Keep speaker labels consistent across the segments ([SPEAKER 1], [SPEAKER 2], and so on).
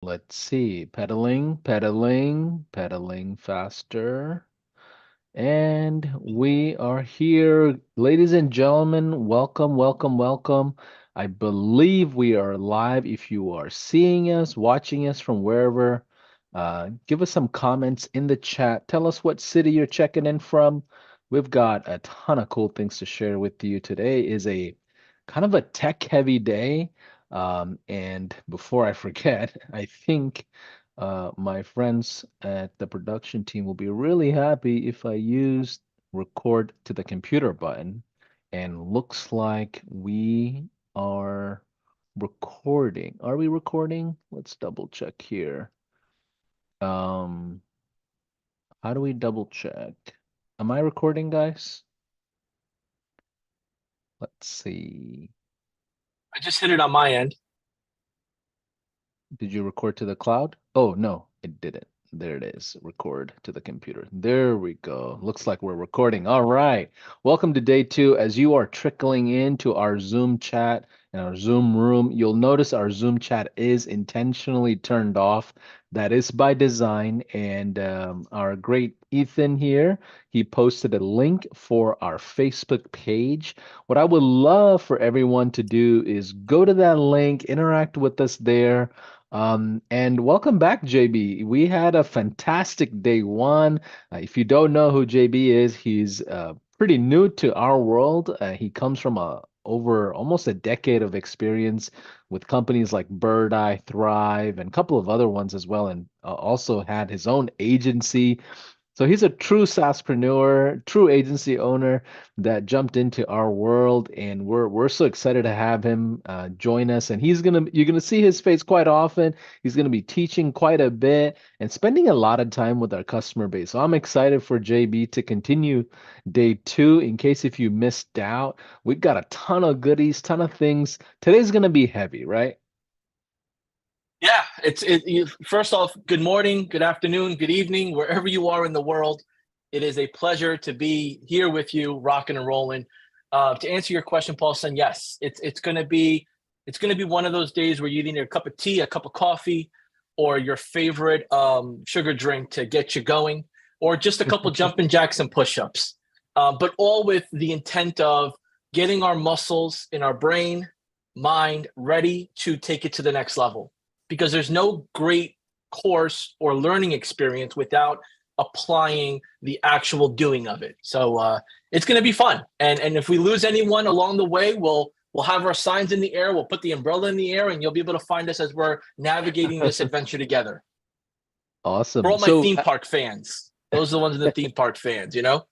[SPEAKER 1] Let's see. Pedaling faster. And we are here. Ladies and gentlemen, welcome, welcome, welcome. I believe we are live. If you are seeing us, watching us from wherever, give us some comments in the chat. Tell us what city you're checking in from. We've got a ton of cool things to share with you. Today is a kind of a tech-heavy day. And before I forget, I think my friends at the production team will be really happy if I use record to the computer button. And looks like we are recording. Are we recording? Let's double check here. Um, how do we double check? Am I recording, guys? Let's see.
[SPEAKER 2] I just hit it on my end.
[SPEAKER 1] Did you record to the cloud? Oh, no, it didn't. There it is. Record to the computer. There we go. Looks like we're recording. All right. Welcome to day two. As you are trickling into our Zoom chat and our Zoom room, you'll notice our Zoom chat is intentionally turned off. That is by design. And our great Ethan here, he posted a link for our Facebook page. What I would love for everyone to do is go to that link, interact with us there. And welcome back, JB. We had a fantastic day one. If you don't know who JB is, he's pretty new to our world. He comes from over almost a decade of experience with companies like Bird Eye, Thrive, and a couple of other ones as well, and also had his own agency. So he's a true SaaSpreneur, true agency owner that jumped into our world, and we're so excited to have him join us. And you're gonna see his face quite often. He's gonna be teaching quite a bit and spending a lot of time with our customer base. So I'm excited for JB to continue day two. In case if you missed out, we've got a ton of goodies, ton of things. Today's gonna be heavy, right?
[SPEAKER 2] Yeah, first off, good morning, good afternoon, good evening, wherever you are in the world. It is a pleasure to be here with you, rocking and rolling. To answer your question, Paulson, yes, it's gonna be one of those days where you need a cup of tea, a cup of coffee, or your favorite sugar drink to get you going, or just a couple jumping jacks and push-ups. But all with the intent of getting our muscles in our brain, mind ready to take it to the next level, because there's no great course or learning experience without applying the actual doing of it. So it's going to be fun. And if we lose anyone along the way, we'll have our signs in the air. We'll put the umbrella in the air, and you'll be able to find us as we're navigating this adventure together. For
[SPEAKER 1] Awesome.
[SPEAKER 2] all my
[SPEAKER 1] So
[SPEAKER 2] theme park fans, those are the ones in the theme park fans, you know?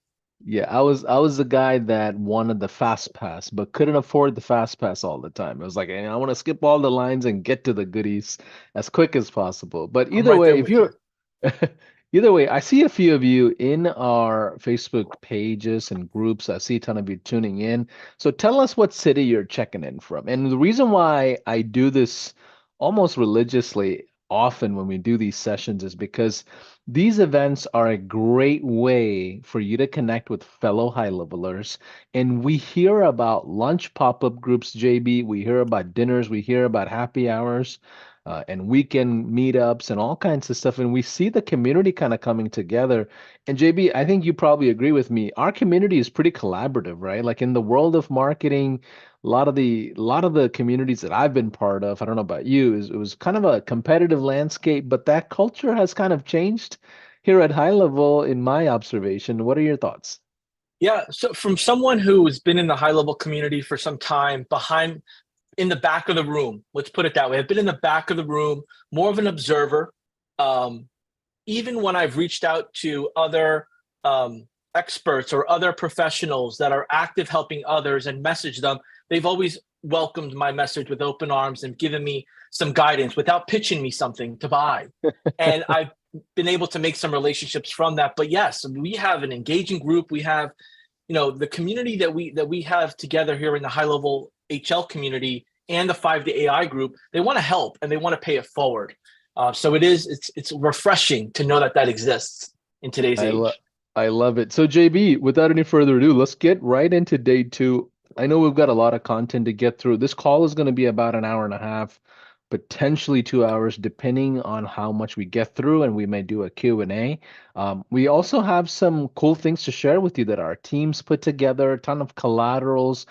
[SPEAKER 1] yeah, I was the guy that wanted the fast pass, but couldn't afford the fast pass all the time. It was like, I want to skip all the lines and get to the goodies as quick as possible. But
[SPEAKER 2] I'm
[SPEAKER 1] either
[SPEAKER 2] right there
[SPEAKER 1] way, if
[SPEAKER 2] with you.
[SPEAKER 1] you're either way, I see a few of you in our Facebook pages and groups. I see a ton of you tuning in. So tell us what city you're checking in from. And the reason why I do this almost religiously often when we do these sessions is because these events are a great way for you to connect with fellow high levelers. And we hear about lunch pop-up groups, JB. We hear about dinners. We hear about happy hours and weekend meetups and all kinds of stuff. And we see the community kind of coming together. And JB, I think you probably agree with me. Our community is pretty collaborative, right? Like in the world of marketing, a lot of the communities that I've been part of, I don't know about you, it was kind of a competitive landscape, but that culture has kind of changed here at high level in my observation. What are your thoughts?
[SPEAKER 2] Yeah. So from someone who's been in the high level community for some time, behind in the back of the room, let's put it that way. I've been in the back of the room, more of an observer. Um, Even when I've reached out to other experts or other professionals that are active helping others and message them, they've always welcomed my message with open arms and given me some guidance without pitching me something to buy. And I've been able to make some relationships from that. But yes, we have an engaging group. We have, the community that we have together here in the high level HL community and the 5 to AI group. They want to help and they want to pay it forward. So it's refreshing to know that that exists in today's
[SPEAKER 1] I love
[SPEAKER 2] age.
[SPEAKER 1] I love it. So JB, without any further ado, let's get right into day two. I know we've got a lot of content to get through. This call is going to be about an hour and a half. potentially 2 hours, depending on how much we get through, and we may do a Q&A. We also have some cool things to share with you that our teams put together, a ton of collaterals.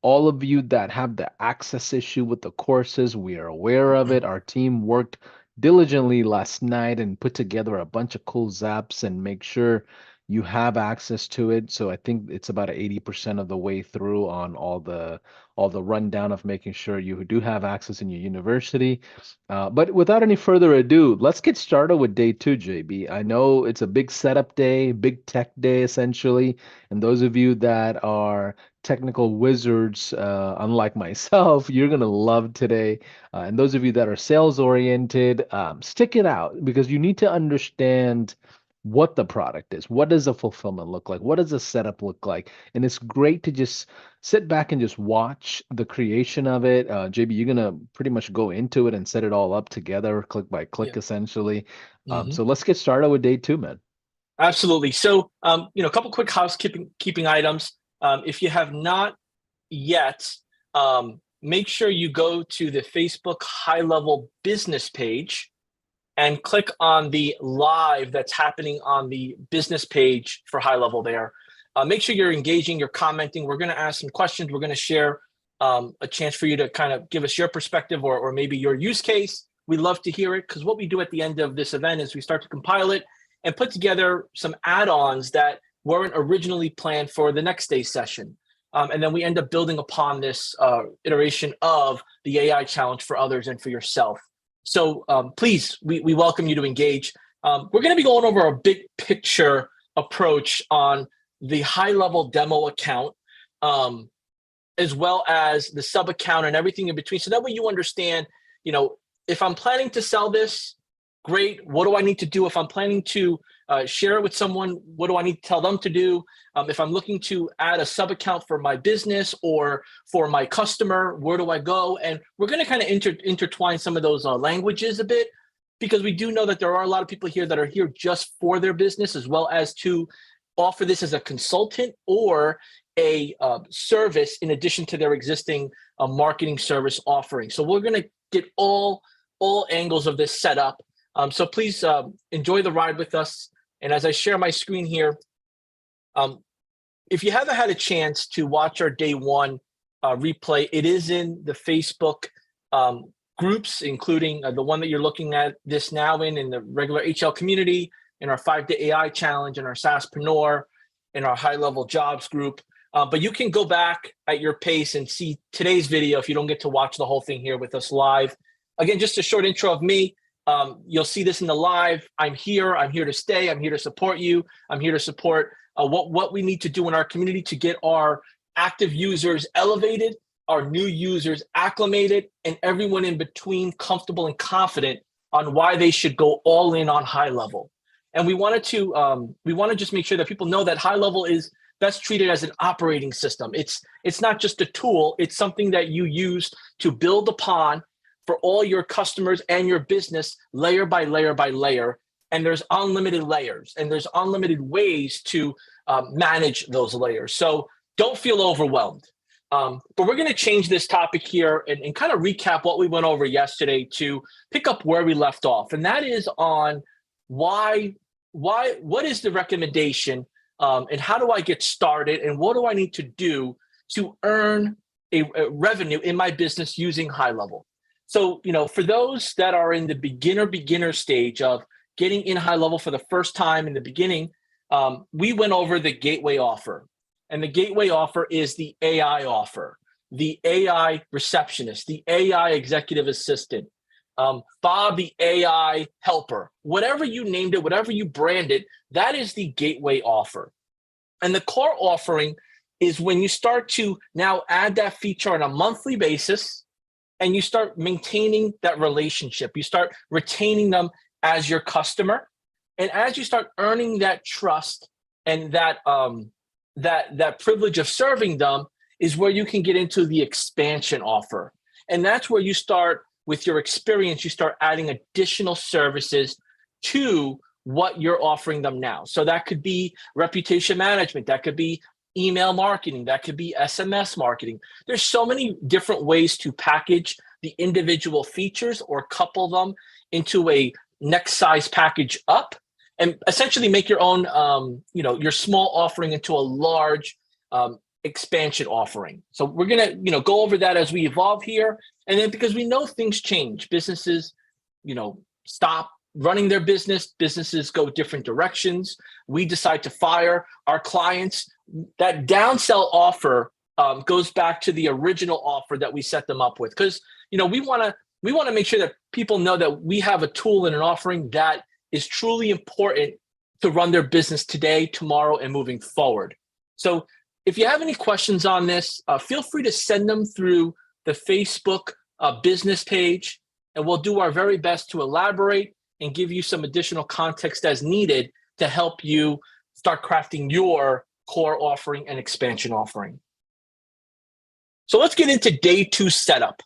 [SPEAKER 1] All of you that have the access issue with the courses, we are aware of it. Our team worked diligently last night and put together a bunch of cool zaps and make sure you have access to it. So I think it's about 80% of the way through on all the rundown of making sure you do have access in your university. But without any further ado, let's get started with day two, JB. I know it's a big setup day, big tech day, essentially. And those of you that are technical wizards, unlike myself, you're going to love today. And those of you that are sales oriented, stick it out because you need to understand what the product is. What does the fulfillment look like? What does the setup look like? And it's great to just sit back and just watch the creation of it. JB, you're gonna pretty much go into it and set it all up together, click by click,
[SPEAKER 2] Yeah.
[SPEAKER 1] essentially.
[SPEAKER 2] Mhm.
[SPEAKER 1] So let's get started with day two, man.
[SPEAKER 2] Absolutely. So, a couple quick housekeeping items. If you have not yet, make sure you go to the Facebook High Level Business page and click on the live that's happening on the business page for High Level there. Make sure you're engaging, you're commenting. We're going to ask some questions. We're going to share a chance for you to kind of give us your perspective or maybe your use case. We love to hear it because what we do at the end of this event is we start to compile it and put together some add-ons that weren't originally planned for the next day's session. And then we end up building upon this iteration of the AI challenge for others and for yourself. So please, we welcome you to engage. We're going to be going over a big picture approach on the high-level demo account, as well as the sub account and everything in between. So that way you understand, if I'm planning to sell this, great. What do I need to do? If I'm planning to share it with someone, what do I need to tell them to do? If I'm looking to add a sub account for my business or for my customer, where do I go? And we're going to kind of intertwine some of those languages a bit, because we do know that there are a lot of people here that are here just for their business, as well as to offer this as a consultant or a service in addition to their existing marketing service offering. So we're going to get all angles of this set up. So please enjoy the ride with us. And as I share my screen here, if you haven't had a chance to watch our day one replay, it is in the Facebook groups, including the one that you're looking at this now in the regular HL community, in our 5-day AI challenge, in our SaaSpreneur, in our high-level jobs group. But you can go back at your pace and see today's video if you don't get to watch the whole thing here with us live. Again, just a short intro of me. You'll see this in the live. I'm here to stay. I'm here to support you. I'm here to support what we need to do in our community to get our active users elevated, our new users acclimated, and everyone in between comfortable and confident on why they should go all in on high level. And we want to just make sure that people know that high level is best treated as an operating system. It's not just a tool. It's something that you use to build upon for all your customers and your business, layer by layer by layer. And there's unlimited layers and there's unlimited ways to manage those layers. So don't feel overwhelmed. But we're going to change this topic here and kind of recap what we went over yesterday to pick up where we left off. And that is on what is the recommendation and how do I get started and what do I need to do to earn a revenue in my business using high level. So, for those that are in the beginner stage of getting in high level for the first time in the beginning, we went over the gateway offer. And the gateway offer is the AI offer, the AI receptionist, the AI executive assistant, Bob, the AI helper, whatever you named it, whatever you branded, that is the gateway offer. And the core offering is when you start to now add that feature on a monthly basis, and you start maintaining that relationship. You start retaining them as your customer. And as you start earning that trust and that privilege of serving them is where you can get into the expansion offer. And that's where you start with your experience, you start adding additional services to what you're offering them now. So that could be reputation management, that could be email marketing, that could be SMS marketing. There's so many different ways to package the individual features or couple them into a next size package up, and essentially make your own, your small offering into a large expansion offering. So we're gonna, go over that as we evolve here. And then because we know things change, businesses, stop running their businesses go different directions. We decide to fire our clients. That downsell offer goes back to the original offer that we set them up with, because we want to make sure that people know that we have a tool and an offering that is truly important to run their business today, tomorrow, and moving forward. So if you have any questions on this, feel free to send them through the Facebook business page, and we'll do our very best to elaborate and give you some additional context as needed to help you start crafting your core offering and expansion offering. So let's get into day 2 setup.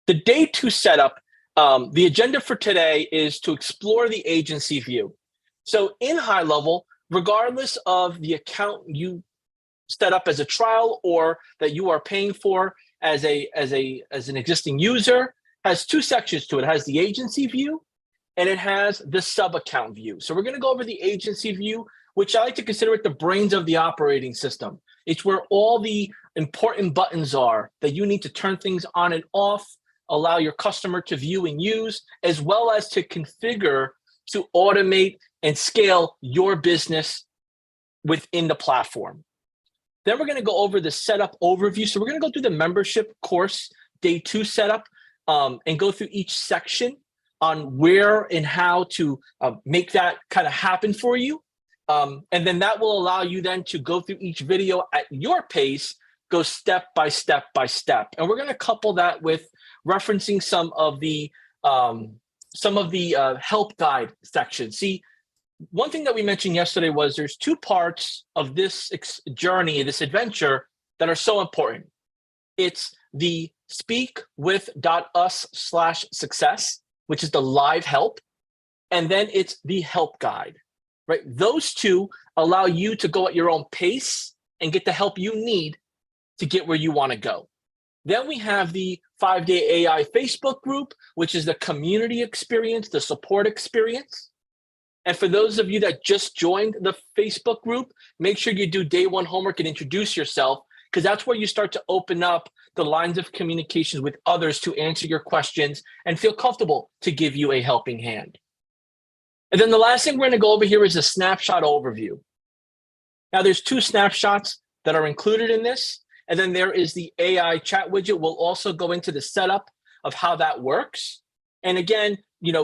[SPEAKER 2] The day 2 setup, the agenda for today is to explore the agency view. So in high level, regardless of the account you set up as a trial or that you are paying for as an existing user, has 2 sections to it. It has the agency view and it has the sub account view. So we're going to go over the agency view, which I like to consider it the brains of the operating system. It's where all the important buttons are that you need to turn things on and off, allow your customer to view and use, as well as to configure to automate and scale your business within the platform. Then we're going to go over the setup overview. So we're going to go through the membership course, day 2 setup, and go through each section on where and how to make that kind of happen for you. And then that will allow you then to go through each video at your pace, go step by step by step. And we're going to couple that with referencing some of the help guide sections. See, one thing that we mentioned yesterday was there's 2 parts of this journey, this adventure, that are so important. It's the speakwith.us/success, which is the live help. And then it's the help guide, right? Those 2 allow you to go at your own pace and get the help you need to get where you want to go. Then we have the 5-day AI Facebook group, which is the community experience, the support experience. And for those of you that just joined the Facebook group, make sure you do day 1 homework and introduce yourself, because that's where you start to open up the lines of communication with others to answer your questions and feel comfortable to give you a helping hand. And then the last thing we're going to go over here is a snapshot overview. Now there's 2 snapshots that are included in this. And then there is the AI chat widget. We'll also go into the setup of how that works. And again,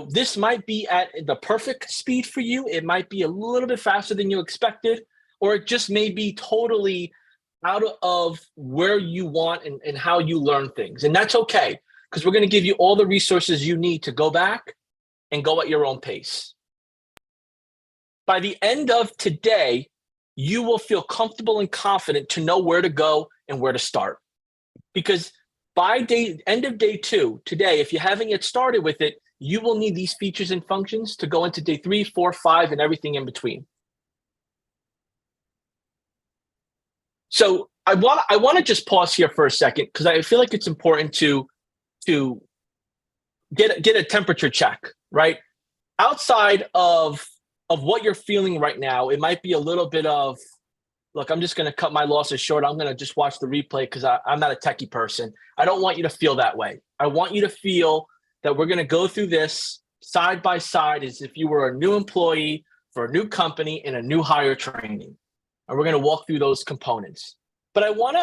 [SPEAKER 2] this might be at the perfect speed for you. It might be a little bit faster than you expected, or it just may be totally out of where you want and how you learn things. And that's okay, because we're going to give you all the resources you need to go back and go at your own pace. By the end of today, you will feel comfortable and confident to know where to go and where to start. Because by end of day 2, today, if you haven't yet started with it, you will need these features and functions to go into day 3, 4, 5, and everything in between. So I want to just pause here for a second, because I feel like it's important to get a temperature check, right? Outside of what you're feeling right now, it might be a little bit of, look, I'm just going to cut my losses short. I'm going to just watch the replay because I'm not a techie person. I don't want you to feel that way. I want you to feel that we're going to go through this side by side as if you were a new employee for a new company in a new hire training. And we're going to walk through those components. But I want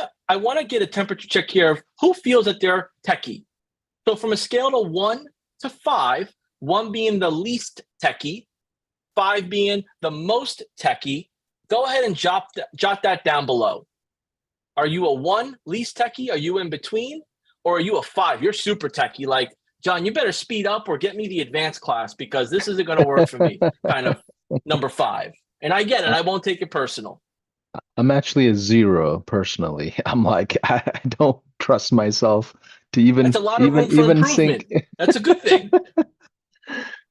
[SPEAKER 2] to get a temperature check here of who feels that they're techie. So from a scale of 1 to 5, 1 being the least techie, 5 being the most techie, go ahead and jot that down below. Are you a 1, least techie? Are you in between? Or are you a 5? You're super techie. Like, John, you better speed up or get me the advanced class, because this isn't going to work for me, kind of number 5. And I get it. I won't take it personal.
[SPEAKER 1] I'm actually a 0 personally. I'm like, I don't trust myself to even
[SPEAKER 2] That's a lot of room for improvement.
[SPEAKER 1] think.
[SPEAKER 2] That's a good thing.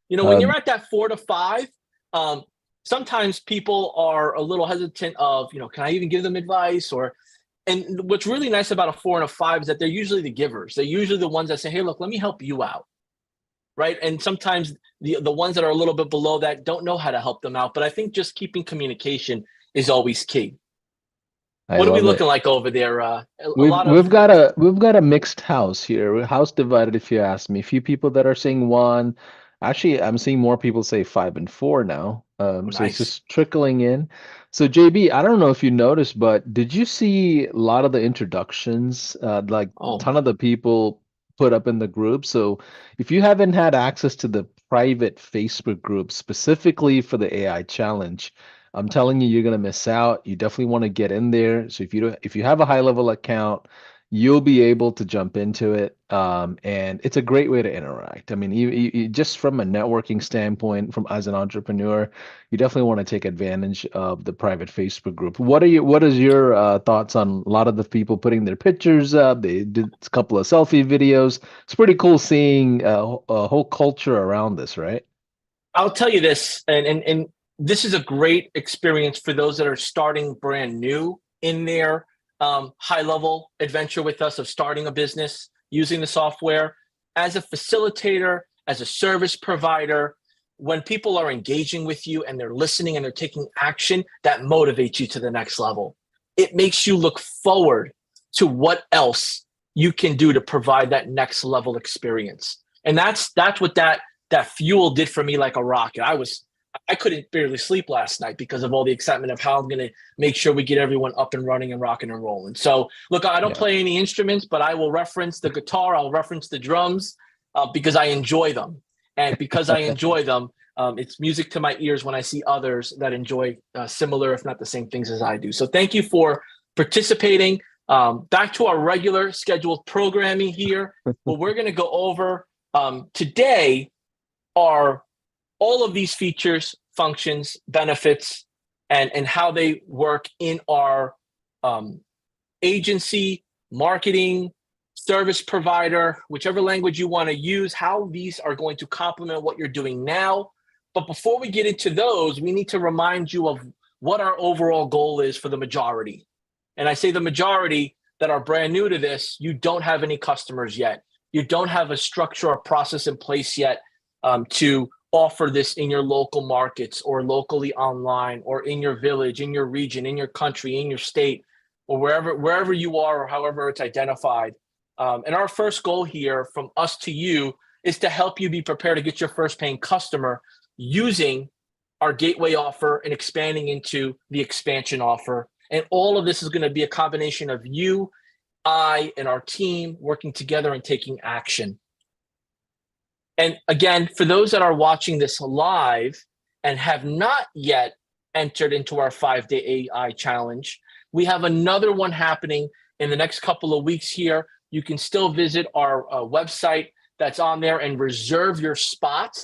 [SPEAKER 2] When you're at that 4 to 5, sometimes people are a little hesitant of, can I even give them advice? Or And what's really nice about a 4 and a 5 is that they're usually the givers. They're usually the ones that say, hey, look, let me help you out. Right. And sometimes the ones that are a little bit below that don't know how to help them out. But I think just keeping communication is always key.
[SPEAKER 1] I
[SPEAKER 2] What are we
[SPEAKER 1] love
[SPEAKER 2] looking
[SPEAKER 1] it.
[SPEAKER 2] like over there? A
[SPEAKER 1] We've
[SPEAKER 2] lot of
[SPEAKER 1] we've got a we've got a mixed house here. House divided, if you ask me. A few people that are saying one. Actually, I'm seeing more people say 5 and 4 now. So it's
[SPEAKER 2] nice.
[SPEAKER 1] just trickling in. So JB, I don't know if you noticed, but did you see a lot of the introductions? Like
[SPEAKER 2] Oh,
[SPEAKER 1] ton of the people put up in the group. So if you haven't had access to the private Facebook group specifically for the AI challenge, I'm telling you, you're gonna miss out. You definitely want to get in there. So if you have a high level account, you'll be able to jump into it. And it's a great way to interact. I mean, just from a networking standpoint, from as an entrepreneur, you definitely want to take advantage of the private Facebook group. What is your thoughts on a lot of the people putting their pictures up? They did a couple of selfie videos. It's pretty cool seeing a whole culture around this, right?
[SPEAKER 2] I'll tell you this, and this is a great experience for those that are starting brand new in their high level adventure with us of starting a business using the software. As a facilitator, as a service provider, when people are engaging with you and they're listening and they're taking action, that motivates you to the next level. It makes you look forward to what else you can do to provide that next level experience. And that's what that fuel did for me like a rocket. I couldn't barely sleep last night because of all the excitement of how I'm going to make sure we get everyone up and running and rocking and rolling. So look, I don't
[SPEAKER 1] Yeah.
[SPEAKER 2] play any instruments, but I will reference the guitar. I'll reference the drums because I enjoy them. And because I enjoy them, it's music to my ears when I see others that enjoy similar, if not the same things as I do. So thank you for participating. Back to our regular scheduled programming here. What we're going to go over today are all of these features, functions, benefits, and how they work in our agency, marketing, service provider, whichever language you want to use, how these are going to complement what you're doing now. But before we get into those, we need to remind you of what our overall goal is for the majority. And I say the majority that are brand new to this, you don't have any customers yet. You don't have a structure or process in place yet to offer this in your local markets or locally online or in your village, in your region, in your country, in your state, or wherever you are or however it's identified. And our first goal here from us to you is to help you be prepared to get your first paying customer using our gateway offer and expanding into the expansion offer. And all of this is going to be a combination of you, I, and our team working together and taking action. And again, for those that are watching this live and have not yet entered into our 5-day AI challenge, we have another one happening in the next couple of weeks here. You can still visit our website that's on there and reserve your spot.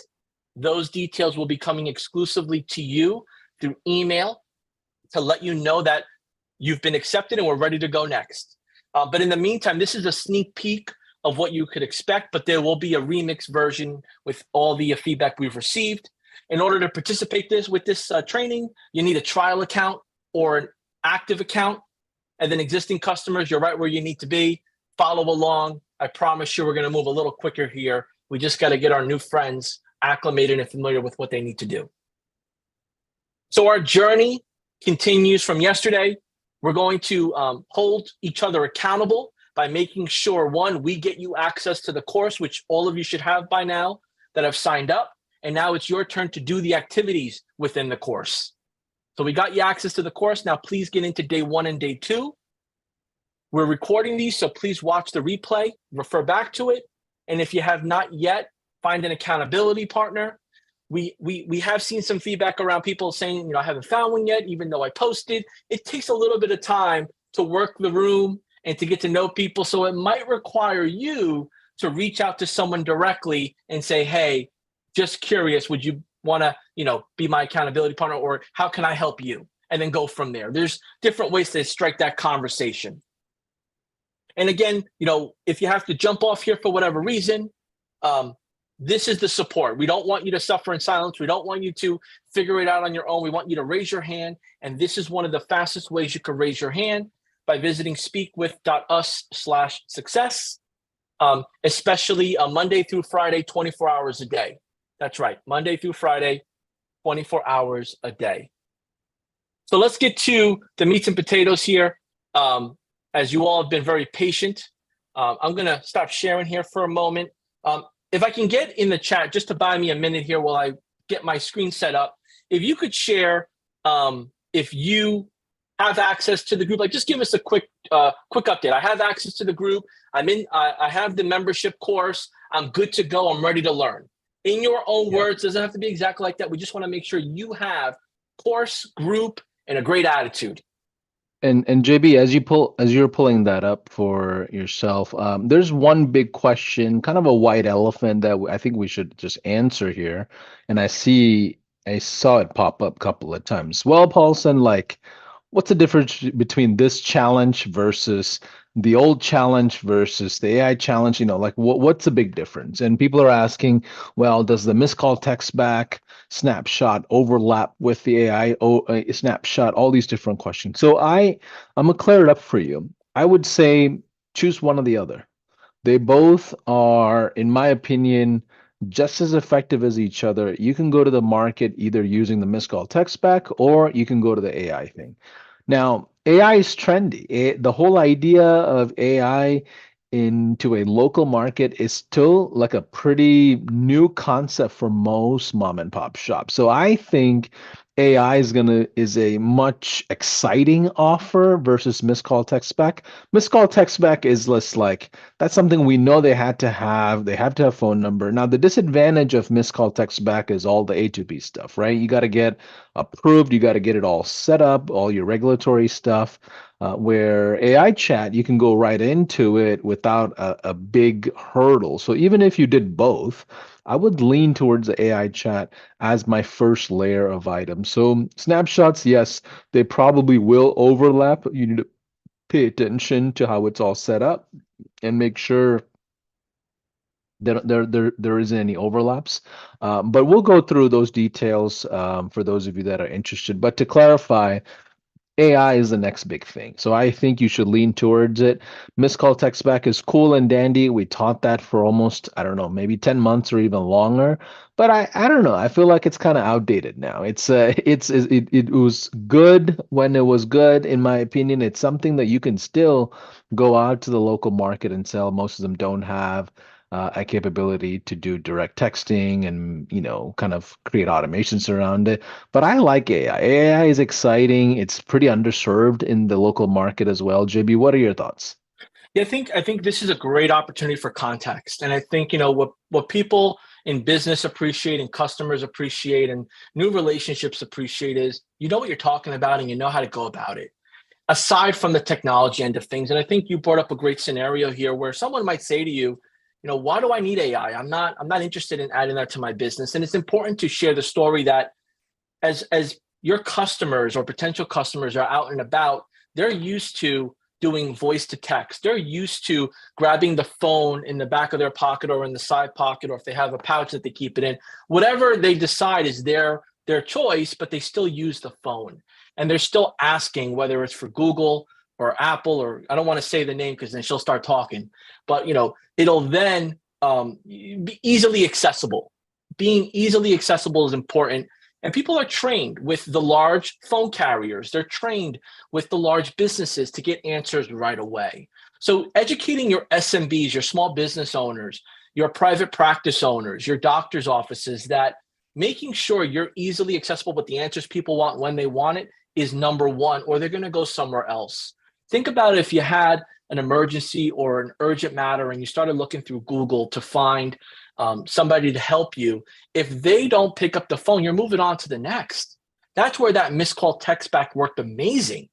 [SPEAKER 2] Those details will be coming exclusively to you through email to let you know that you've been accepted and we're ready to go next. But in the meantime, this is a sneak peek of what you could expect, but there will be a remix version with all the feedback we've received. In order to participate with this training, you need a trial account or an active account. And then existing customers, you're right where you need to be. Follow along. I promise you we're going to move a little quicker here. We just got to get our new friends acclimated and familiar with what they need to do. So our journey continues from yesterday. We're going to hold each other accountable by making sure, one, we get you access to the course, which all of you should have by now that have signed up. And now it's your turn to do the activities within the course. So we got you access to the course. Now please get into day 1 and day 2. We're recording these, so please watch the replay, refer back to it. And if you have not yet, find an accountability partner. We have seen some feedback around people saying, I haven't found one yet, even though I posted. It takes a little bit of time to work the room and to get to know people. So it might require you to reach out to someone directly and say, hey, just curious, would you want to, be my accountability partner, or how can I help you? And then go from there. There's different ways to strike that conversation. And again, if you have to jump off here for whatever reason, this is the support. We don't want you to suffer in silence. We don't want you to figure it out on your own. We want you to raise your hand. And this is one of the fastest ways you can raise your hand. by visiting speakwith.us/success, especially Monday through Friday, 24 hours a day. That's right, Monday through Friday, 24 hours a day. So let's get to the meats and potatoes here. As you all have been very patient, I'm going to stop sharing here for a moment. If I can get in the chat, just to buy me a minute here while I get my screen set up, if you could share if you have access to the group, like just give us a quick update. I have access to the group. I have the membership course. I'm good to go. I'm ready to learn. In your own words, doesn't have to be exactly like that. We just want to make sure you have course, group, and a great attitude.
[SPEAKER 1] And JB, as you're pulling that up for yourself, there's one big question, kind of a white elephant that I think we should just answer here. And I saw it pop up a couple of times. Well, Paulson, like, what's the difference between this challenge versus the old challenge versus the AI challenge? You know, like what's the big difference? And people are asking, well, does the miscall text back snapshot overlap with the AI snapshot? All these different questions. So I'm gonna clear it up for you. I would say choose one or the other. They both are, in my opinion, just as effective as each other. You can go to the market either using the miscall text back or you can go to the AI thing. Now, AI is trendy. The whole idea of AI into a local market is still like a pretty new concept for most mom and pop shops. So I think AI is a much exciting offer versus miscall text back. Miscall text back is less like that's something we know they had to have. They have to have phone number. Now, the disadvantage of miscall text back is all the A2P stuff, right? You got to get approved. You got to get it all set up, all your regulatory stuff. Where AI chat, you can go right into it without a big hurdle. So even if you did both, I would lean towards the AI chat as my first layer of items. So snapshots, yes, they probably will overlap. You need to pay attention to how it's all set up and make sure there isn't any overlaps. But we'll go through those details for those of you that are interested. But to clarify, AI is the next big thing. So I think you should lean towards it. Miscall text back is cool and dandy. We taught that for almost, I don't know, maybe 10 months or even longer. But I don't know. I feel like it's kind of outdated now. It was good when it was good, in my opinion. It's something that you can still go out to the local market and sell. Most of them don't have a capability to do direct texting and, kind of create automations around it. But I like AI. AI is exciting. It's pretty underserved in the local market as well. JB, what are your thoughts?
[SPEAKER 2] Yeah, I think this is a great opportunity for context. And I think, what people in business appreciate and customers appreciate and new relationships appreciate is you know what you're talking about and you know how to go about it. Aside from the technology end of things. And I think you brought up a great scenario here where someone might say to you, why do I need AI? I'm not interested in adding that to my business. And it's important to share the story that as your customers or potential customers are out and about, they're used to doing voice to text. They're used to grabbing the phone in the back of their pocket or in the side pocket, or if they have a pouch that they keep it in, whatever they decide is their choice, but they still use the phone. And they're still asking whether it's for Google or Apple, or I don't want to say the name because then she'll start talking, but it'll then be easily accessible. Being easily accessible is important. And people are trained with the large phone carriers. They're trained with the large businesses to get answers right away. So educating your SMBs, your small business owners, your private practice owners, your doctor's offices, that making sure you're easily accessible with the answers people want when they want it is number one, or they're going to go somewhere else. Think about if you had an emergency or an urgent matter and you started looking through Google to find somebody to help you. If they don't pick up the phone, you're moving on to the next. That's where that miscall text back worked amazing.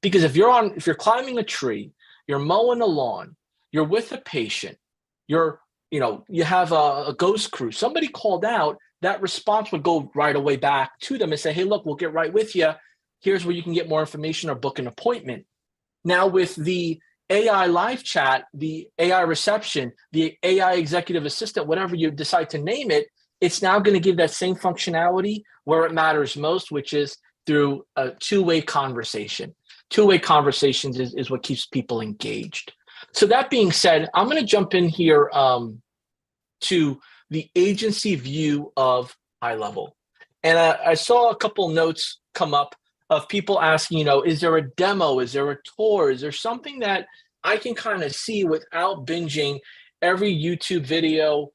[SPEAKER 2] Because if you're climbing a tree, you're mowing a lawn, you're with a patient, you have a ghost crew, somebody called out, that response would go right away back to them and say, hey, look, we'll get right with you. Here's where you can get more information or book an appointment. Now with the AI live chat, the AI reception, the AI executive assistant, whatever you decide to name it, it's now going to give that same functionality where it matters most, which is through a two-way conversation. Two-way conversations is what keeps people engaged. So that being said, I'm going to jump in here to the agency view of high level. And I saw a couple notes come up of people asking, is there a demo? Is there a tour? Is there something that I can kind of see without binging every YouTube video,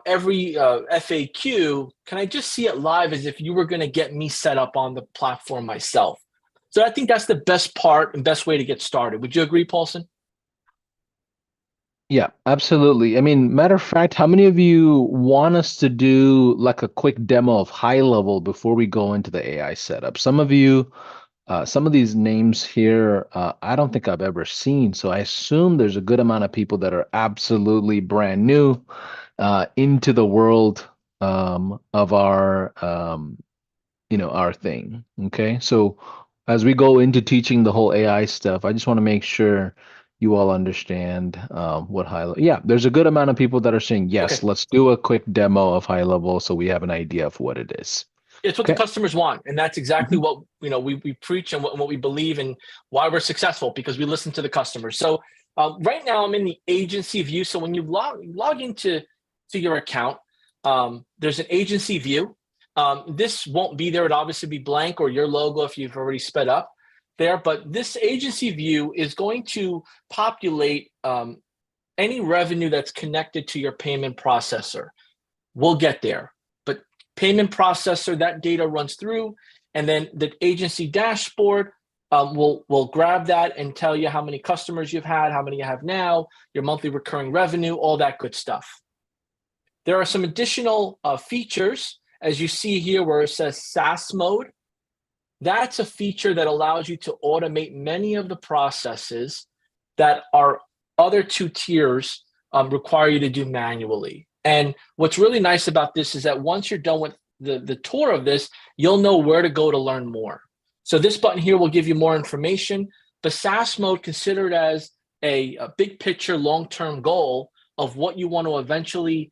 [SPEAKER 2] every FAQ? Can I just see it live as if you were going to get me set up on the platform myself? So I think that's the best part and best way to get started. Would you agree, Paulson?
[SPEAKER 1] Yeah, absolutely. I mean, matter of fact, how many of you want us to do like a quick demo of high level before we go into the AI setup? Some of you, some of these names here, I don't think I've ever seen. So I assume there's a good amount of people that are absolutely brand new into the world of our thing. Okay. So as we go into teaching the whole AI stuff, I just want to make sure you all understand what high level. Yeah, there's a good amount of people that are saying,
[SPEAKER 2] Okay.
[SPEAKER 1] yes, let's do a quick demo of high level so we have an idea of what it is.
[SPEAKER 2] It's what the
[SPEAKER 1] Okay.
[SPEAKER 2] customers want, and that's exactly
[SPEAKER 1] Mhm.
[SPEAKER 2] what we preach and what we believe and why we're successful because we listen to the customers. So right now I'm in the agency view. So when you log into your account, there's an agency view. This won't be there; it'd obviously be blank or your logo if you've already sped up there. But this agency view is going to populate any revenue that's connected to your payment processor. We'll get there. But payment processor, that data runs through, and then the agency dashboard will grab that and tell you how many customers you've had, how many you have now, your monthly recurring revenue, all that good stuff. There are some additional features, as you see here where it says SaaS mode. That's a feature that allows you to automate many of the processes that our other two tiers require you to do manually. And what's really nice about this is that once you're done with the tour of this, you'll know where to go to learn more. So this button here will give you more information. But SaaS mode, considered as a big picture, long-term goal of what you want to eventually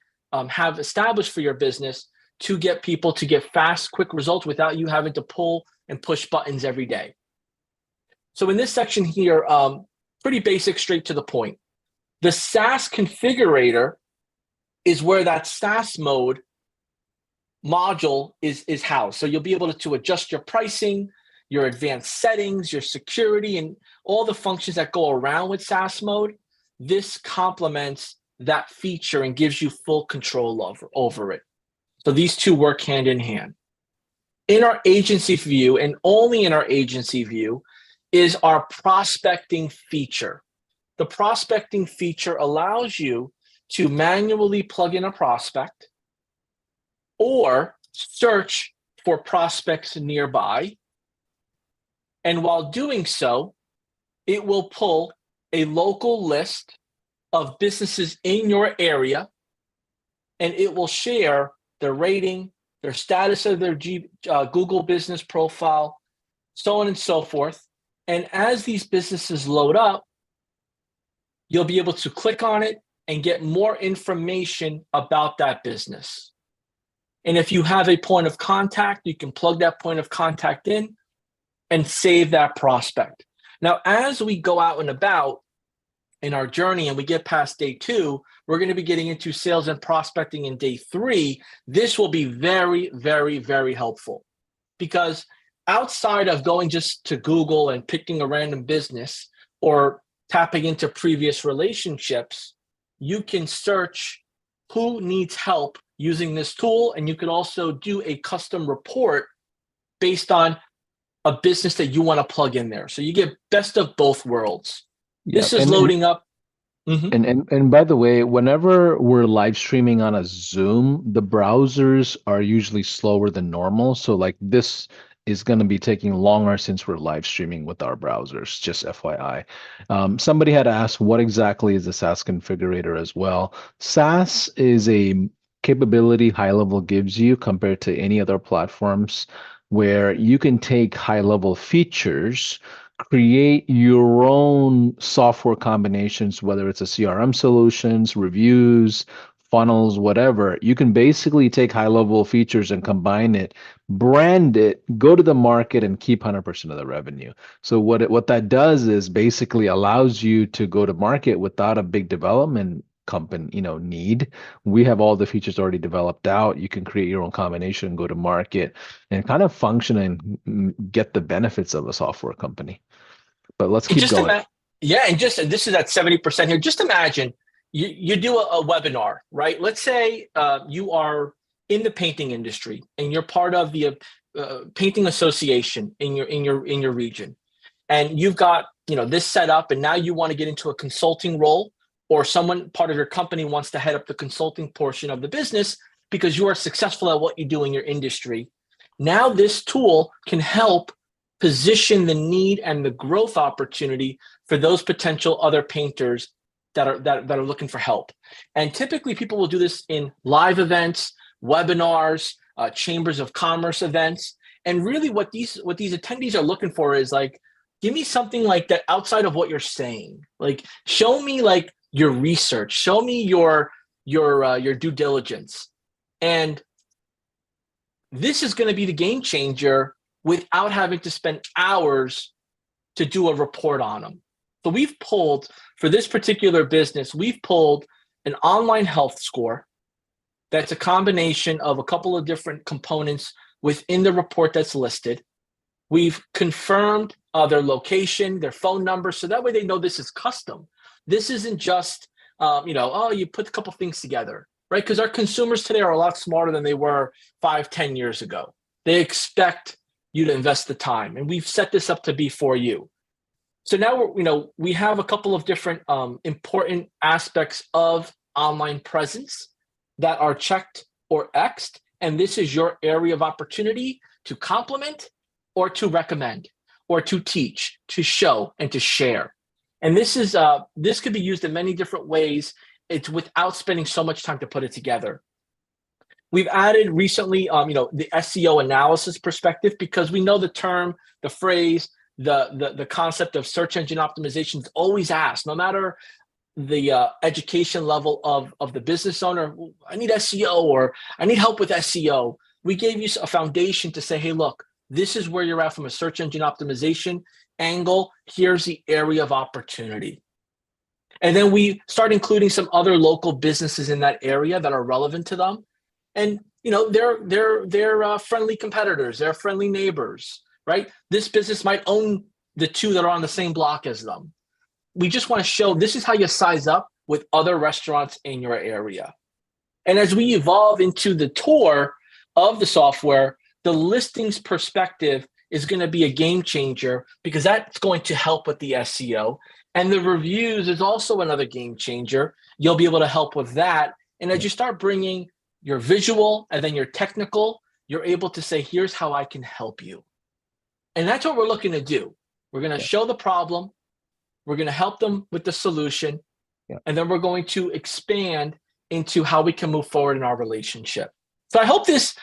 [SPEAKER 2] have established for your business to get people to get fast, quick results without you having to pull and push buttons every day. So in this section here, pretty basic, straight to the point. The SaaS configurator is where that SaaS mode module is housed. So you'll be able to adjust your pricing, your advanced settings, your security, and all the functions that go around with SaaS mode. This complements that feature and gives you full control over it. So these two work hand in hand. In our agency view, and only in our agency view, is our prospecting feature. The prospecting feature allows you to manually plug in a prospect or search for prospects nearby. And while doing so, it will pull a local list of businesses in your area, and it will share their rating, their status of their Google business profile, so on and so forth. And as these businesses load up, you'll be able to click on it and get more information about that business. And if you have a point of contact, you can plug that point of contact in and save that prospect. Now, as we go out and about in our journey and we get past day 2, we're going to be getting into sales and prospecting in day 3. This will be very, very, very helpful because outside of going just to Google and picking a random business or tapping into previous relationships, you can search who needs help using this tool. And you can also do a custom report based on a business that you want to plug in there. So you get best of both worlds.
[SPEAKER 1] Yeah,
[SPEAKER 2] This is loading up. Mhm.
[SPEAKER 1] and by the way, whenever we're live streaming on a Zoom, the browsers are usually slower than normal. So like this is going to be taking longer since we're live streaming with our browsers, just FYI. Somebody had asked what exactly is the SaaS configurator as well. SaaS is a capability high level gives you compared to any other platforms where you can take high level features, create your own software combinations, whether it's a CRM solutions, reviews, funnels, whatever. You can basically take high level features and combine it, brand it, go to the market, and keep 100% of the revenue. So what that does is basically allows you to go to market without a big development company, need. We have all the features already developed out. You can create your own combination, go to market, and kind of function and get the benefits of a software company. But let's
[SPEAKER 2] And
[SPEAKER 1] keep
[SPEAKER 2] just
[SPEAKER 1] going.
[SPEAKER 2] imagine, yeah, and this is at 70% here. Just imagine you do a webinar, right? Let's say you are in the painting industry and you're part of the painting association in your region, and you've got this set up, and now you want to get into a consulting role, or someone part of your company wants to head up the consulting portion of the business because you are successful at what you do in your industry. Now this tool can help position the need and the growth opportunity for those potential other painters that are looking for help. And typically people will do this in live events, webinars, chambers of commerce events. And really what these attendees are looking for is like, give me something like that outside of what you're saying. Like, show me like your research, show me your due diligence. And this is going to be the game changer without having to spend hours to do a report on them. So we've pulled, for this particular business, we've pulled an online health score that's a combination of a couple of different components within the report that's listed. We've confirmed their location, their phone number, so that way they know this is custom. This isn't just, you put a couple things together, right? Because our consumers today are a lot smarter than they were 5-10 years ago. They expect you to invest the time, and we've set this up to be for you. So now we have a couple of different important aspects of online presence that are checked or X'd, and this is your area of opportunity to complement or to recommend or to teach, to show, and to share. And this could be used in many different ways. It's without spending so much time to put it together. We've added recently, the SEO analysis perspective, because we know the term, the phrase, the concept of search engine optimization is always asked, no matter the education level of the business owner. I need SEO, or I need help with SEO. We gave you a foundation to say, hey, look, this is where you're at from a search engine optimization angle. Here's the area of opportunity. And then we start including some other local businesses in that area that are relevant to them. And they're friendly competitors, they're friendly neighbors, right? This business might own the two that are on the same block as them. We just want to show this is how you size up with other restaurants in your area. And as we evolve into the tour of the software, the listings perspective is going to be a game changer, because that's going to help with the SEO. And the reviews is also another game changer. You'll be able to help with that. And as you start bringing your visual and then your technical, you're able to say, here's how I can help you. And that's what we're looking to do. We're going to show the problem. We're going to help them with the solution. And then we're going to expand into how we can move forward in our relationship. So I hope this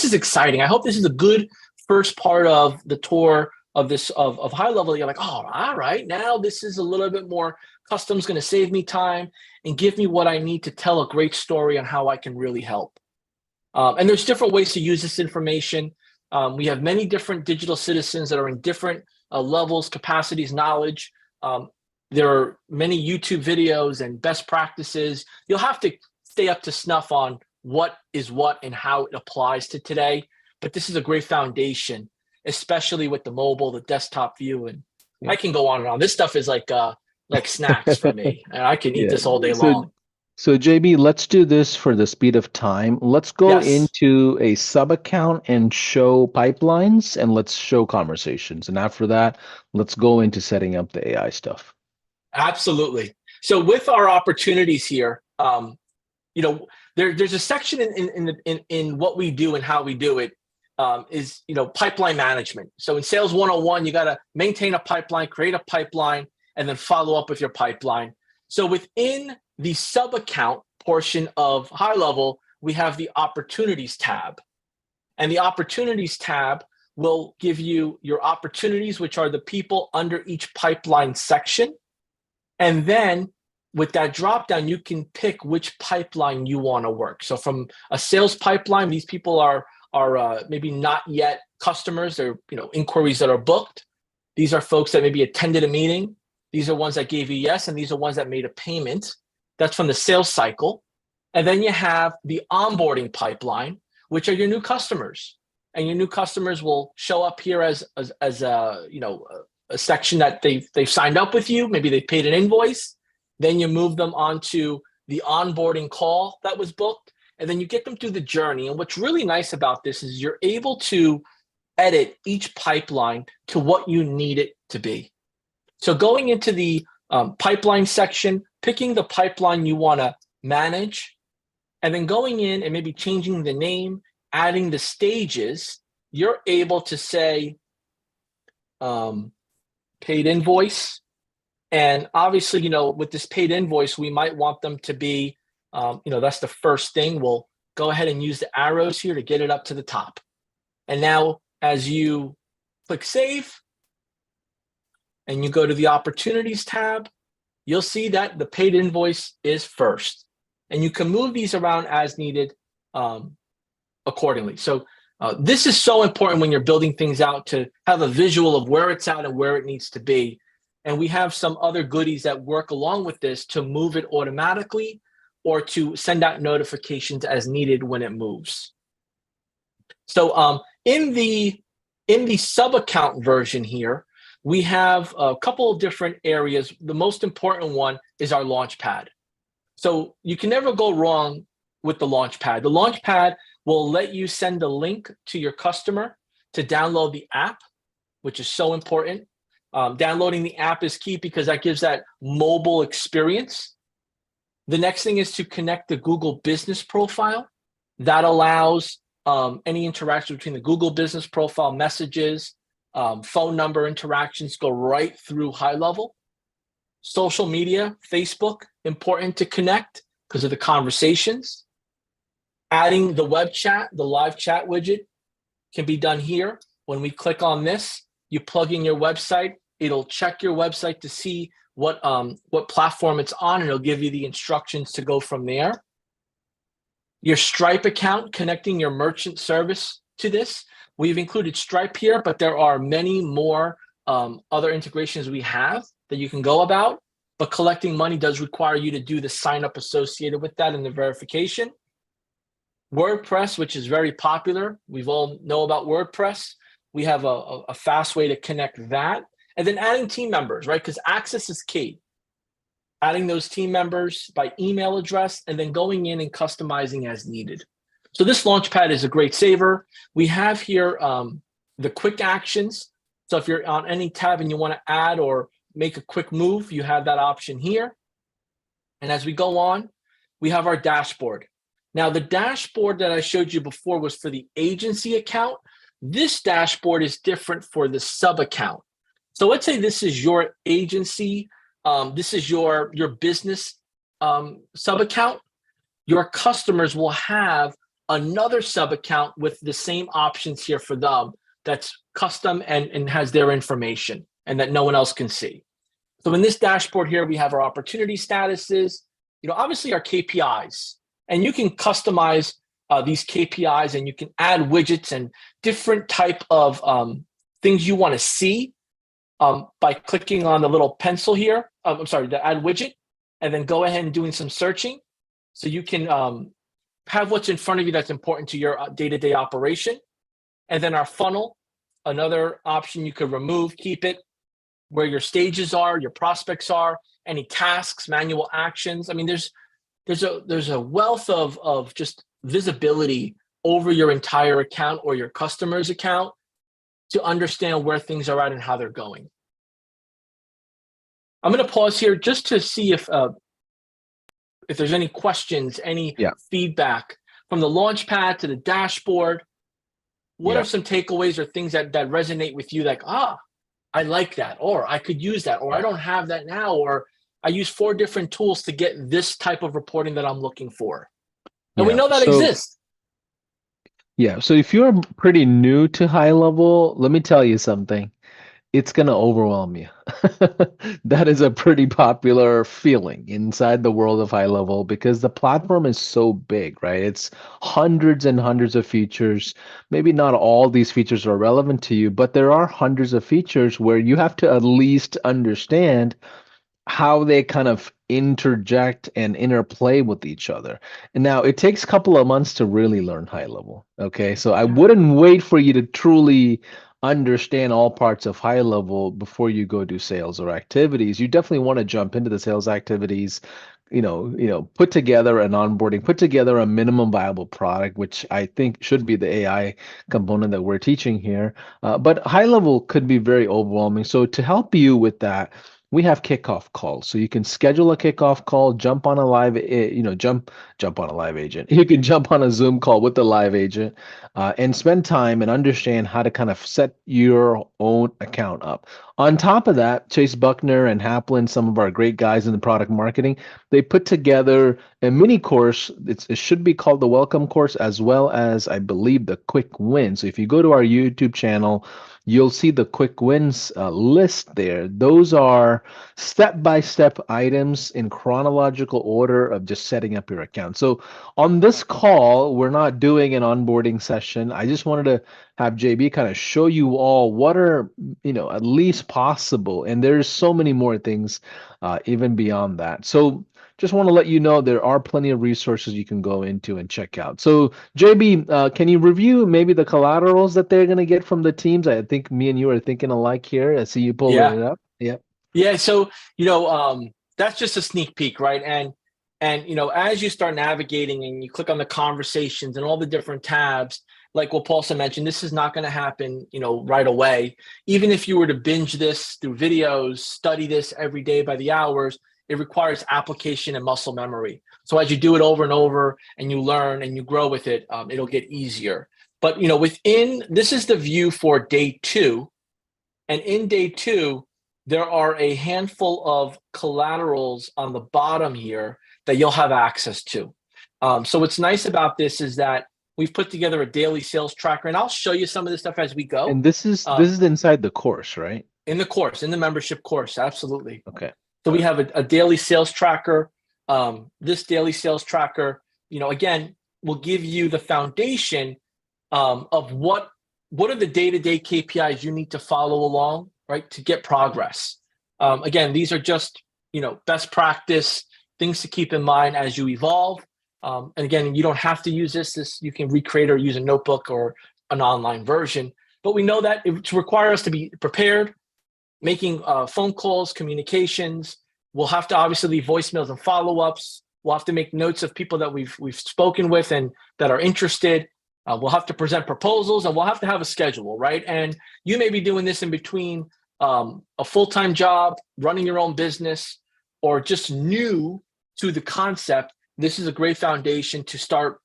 [SPEAKER 2] is exciting. I hope this is a good first part of the tour of this of high level. You're like, oh, all right, now this is a little bit more custom. Is going to save me time and give me what I need to tell a great story on how I can really help. And there's different ways to use this information. We have many different digital citizens that are in different levels, capacities, knowledge. There are many YouTube videos and best practices. You'll have to stay up to snuff on what is what and how it applies to today. But this is a great foundation, especially with the mobile, the desktop view. And I can go on and on. This stuff is like snacks for me, and I can eat this all day long.
[SPEAKER 1] So JB, let's do this for the speed of time. Let's go into a sub account and show pipelines, and let's show conversations. And after that, let's go into setting up the AI stuff.
[SPEAKER 2] Absolutely. So with our opportunities here, there's a section in what we do and how we do it, is pipeline management. So in Sales 101, you got to maintain a pipeline, create a pipeline, and then follow up with your pipeline. So within the sub account portion of high level, we have the opportunities tab. And the opportunities tab will give you your opportunities, which are the people under each pipeline section. And then with that drop down, you can pick which pipeline you want to work. So from a sales pipeline, these people are maybe not yet customers. They're inquiries that are booked. These are folks that maybe attended a meeting. These are ones that gave you yes, and these are ones that made a payment. That's from the sales cycle. And then you have the onboarding pipeline, which are your new customers. And your new customers will show up here as a a section that they've signed up with you. Maybe they paid an invoice. Then you move them onto the onboarding call that was booked, and then you get them through the journey. And what's really nice about this is you're able to edit each pipeline to what you need it to be. So going into the pipeline section, picking the pipeline you want to manage, and then going in and maybe changing the name, adding the stages, you're able to say paid invoice. And obviously, with this paid invoice, we might want them to be, that's the first thing. We'll go ahead and use the arrows here to get it up to the top. And now as you click save and you go to the opportunities tab, you'll see that the paid invoice is first. And you can move these around as needed accordingly. So this is so important when you're building things out, to have a visual of where it's at and where it needs to be. And we have some other goodies that work along with this to move it automatically or to send out notifications as needed when it moves. So in the sub account version here, we have a couple of different areas. The most important one is our Launchpad. So you can never go wrong with the Launchpad. The Launchpad will let you send a link to your customer to download the app, which is so important. Downloading the app is key because that gives that mobile experience. The next thing is to connect the Google Business Profile. That allows any interaction between the Google Business Profile messages, phone number interactions go right through high level. Social media, Facebook, important to connect because of the conversations. Adding the web chat, the live chat widget can be done here. When we click on this, you plug in your website, it'll check your website to see what platform it's on, and it'll give you the instructions to go from there. Your Stripe account, connecting your merchant service to this. We've included Stripe here, but there are many more other integrations we have that you can go about, but collecting money does require you to do the sign up associated with that and the verification. WordPress, which is very popular. We've all know about WordPress. We have a fast way to connect that. And then adding team members, right? Because access is key. Adding those team members by email address and then going in and customizing as needed. So this Launchpad is a great saver. We have here the quick actions. So if you're on any tab and you want to add or make a quick move, you have that option here. And as we go on, we have our dashboard. Now, the dashboard that I showed you before was for the agency account. This dashboard is different for the sub account. So let's say this is your agency. This is your business sub account. Your customers will have another sub account with the same options here for them that's custom and has their information and that no one else can see. So in this dashboard here, we have our opportunity statuses, obviously our KPIs, and you can customize these KPIs and you can add widgets and different type of things you want to see by clicking on the little pencil here. The add widget, and then go ahead and doing some searching. So you can have what's in front of you that's important to your day-to-day operation. And then our funnel, another option you could remove, keep it where your stages are, your prospects are, any tasks, manual actions. I mean, there's a wealth of just visibility over your entire account or your customer's account to understand where things are at and how they're going. I'm going to pause here just to see if there's any questions, any feedback from the Launchpad to the dashboard. What are some takeaways or things that resonate with you? Like, I like that, or I could use that, or I don't have that now, or I use 4 different tools to get this type of reporting that I'm looking for. And we know that exists.
[SPEAKER 1] Yeah. So if you're pretty new to high level, let me tell you something. it's going to overwhelm you. That is a pretty popular feeling inside the world of high level because the platform is so big, right? It's hundreds and hundreds of features. Maybe not all these features are relevant to you, but there are hundreds of features where you have to at least understand how they kind of interject and interplay with each other. And now it takes a couple of months to really learn high level. Okay. So I
[SPEAKER 2] Yeah.
[SPEAKER 1] wouldn't wait for you to truly understand all parts of high level before you go do sales or activities. You definitely want to jump into the sales activities, put together an onboarding, put together a minimum viable product, which I think should be the AI component that we're teaching here. But high level could be very overwhelming. So to help you with that, we have kickoff calls. So you can schedule a kickoff call, jump on a live, jump on a live agent. You can jump on a Zoom call with the live agent and spend time and understand how to kind of set your own account up. On top of that, Chase Buckner and Haplin, some of our great guys in the product marketing, they put together a mini course. It should be called the Welcome Course, as well as I believe the Quick Win. So if you go to our YouTube channel, you'll see the quick wins list there. Those are step-by-step items in chronological order of just setting up your account. So on this call, we're not doing an onboarding session. I just wanted to have JB kind of show you all what are, at least possible. And there's so many more things even beyond that. So just want to let you know there are plenty of resources you can go into and check out. So JB, can you review maybe the collaterals that they're going to get from the teams? I think me and you are thinking alike here. I see you pulling
[SPEAKER 2] Yeah.
[SPEAKER 1] it up. Yeah.
[SPEAKER 2] Yeah. So, that's just a sneak peek, right? And as you start navigating and you click on the conversations and all the different tabs, like what Paulson mentioned, this is not going to happen, right away. Even if you were to binge this through videos, study this every day by the hours, it requires application and muscle memory. So as you do it over and over and you learn and you grow with it, it'll get easier. But within this is the view for day 2, and in day 2, there are a handful of collaterals on the bottom here that you'll have access to. So what's nice about this is that we've put together a daily sales tracker, and I'll show you some of this stuff as we go.
[SPEAKER 1] And this is inside the course, right?
[SPEAKER 2] In the course, in the membership course, absolutely.
[SPEAKER 1] Okay.
[SPEAKER 2] So
[SPEAKER 1] Got
[SPEAKER 2] we
[SPEAKER 1] it.
[SPEAKER 2] have a daily sales tracker. This daily sales tracker, again, will give you the foundation of what are the day-to-day KPIs you need to follow along, right, to get progress. Again, these are just best practice things to keep in mind as you evolve. And again, you don't have to use this. You can recreate or use a notebook or an online version. But we know that it requires us to be prepared, making phone calls, communications. We'll have to obviously leave voicemails and follow-ups. We'll have to make notes of people that we've spoken with and that are interested. We'll have to present proposals, and we'll have to have a schedule, right? And you may be doing this in between a full-time job, running your own business, or just new to the concept. This is a great foundation to start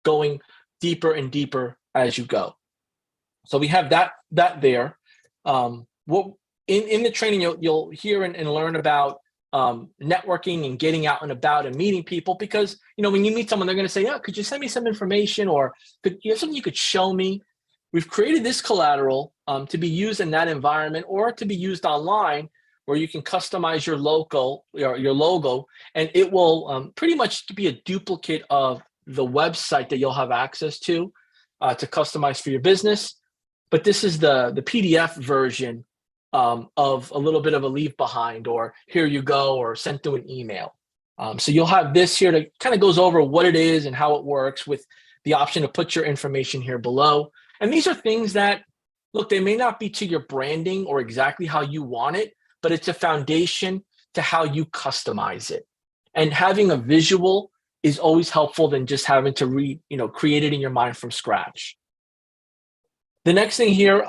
[SPEAKER 2] going deeper and deeper as you go. So we have that there. What in the training you'll hear and learn about networking and getting out and about and meeting people, because when you meet someone, they're going to say, "Yeah, could you send me some information, or could you have something you could show me?" We've created this collateral to be used in that environment or to be used online, where you can customize your logo, and it will pretty much be a duplicate of the website that you'll have access to customize for your business. But this is the PDF version of a little bit of a leave behind, or here you go, or sent through an email. So you'll have this here that kind of goes over what it is and how it works, with the option to put your information here below. And these are things that, look, they may not be to your branding or exactly how you want it, but it's a foundation to how you customize it. And having a visual is always helpful than just having to create it in your mind from scratch. The next thing here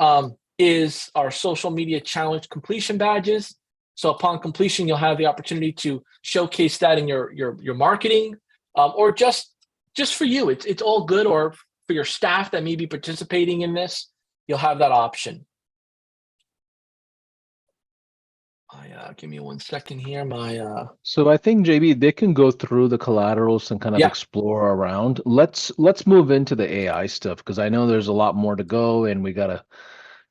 [SPEAKER 2] is our social media challenge completion badges. So upon completion, you'll have the opportunity to showcase that in your marketing, or just for you. It's all good, or for your staff that may be participating in this, you'll have that option. Give me 1 second here.
[SPEAKER 1] So I think JB, they can go through the collaterals and kind of
[SPEAKER 2] Yeah.
[SPEAKER 1] explore around. Let's move into the AI stuff because I know there's a lot more to go and we gotta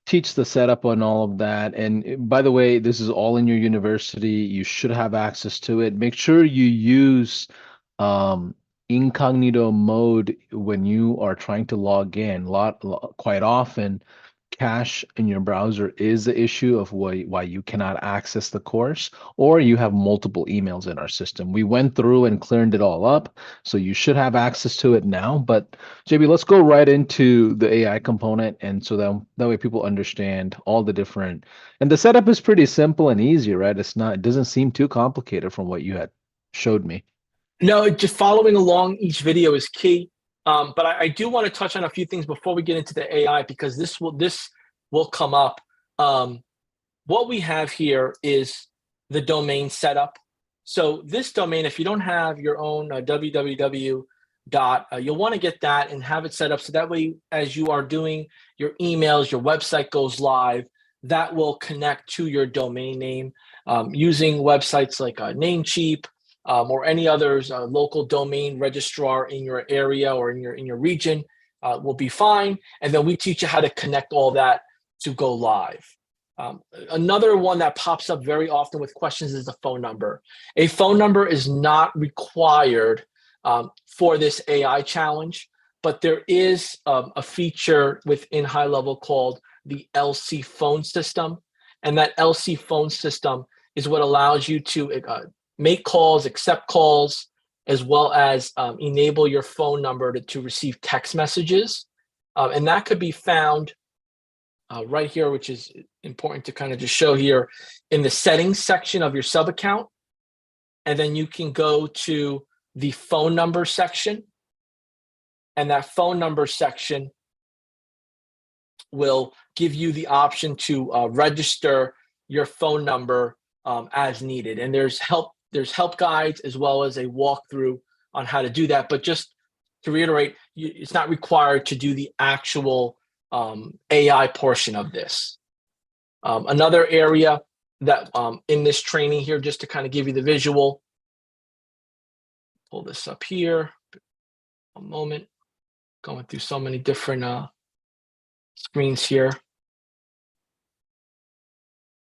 [SPEAKER 1] teach the setup on all of that. And by the way, this is all in your university. You should have access to it. Make sure you use um, incognito mode when you are trying to log in. Quite often, cache in your browser is the issue of why you cannot access the course, or you have multiple emails in our system. We went through and cleared it all up, so you should have access to it now. But JB, let's go right into the AI component, and so that way people understand all the different. And the setup is pretty simple and easy, right? It doesn't seem too complicated from what you had showed me.
[SPEAKER 2] No, just following along each video is key. But I do want to touch on a few things before we get into the AI, because this will come up. What we have here is the domain setup. So this domain, if you don't have your own www dot, you'll want to get that and have it set up so that way, as you are doing your emails, your website goes live, that will connect to your domain name using websites like Namecheap, or any others, local domain registrar in your area or in your region will be fine. And then we teach you how to connect all that to go live. Another one that pops up very often with questions is the phone number. A phone number is not required for this AI challenge, but there is a feature within High Level called the LC phone system. And that LC phone system is what allows you to make calls, accept calls, as well as enable your phone number to receive text messages. And that could be found right here, which is important to kind of just show here in the settings section of your sub account. And then you can go to the phone number section. And that phone number section will give you the option to register your phone number as needed. And there's help guides as well as a walkthrough on how to do that. But just to reiterate, it's not required to do the actual AI portion of this. Another area that in this training here, just to kind of give you the visual, pull this up here, a moment, going through so many different screens here,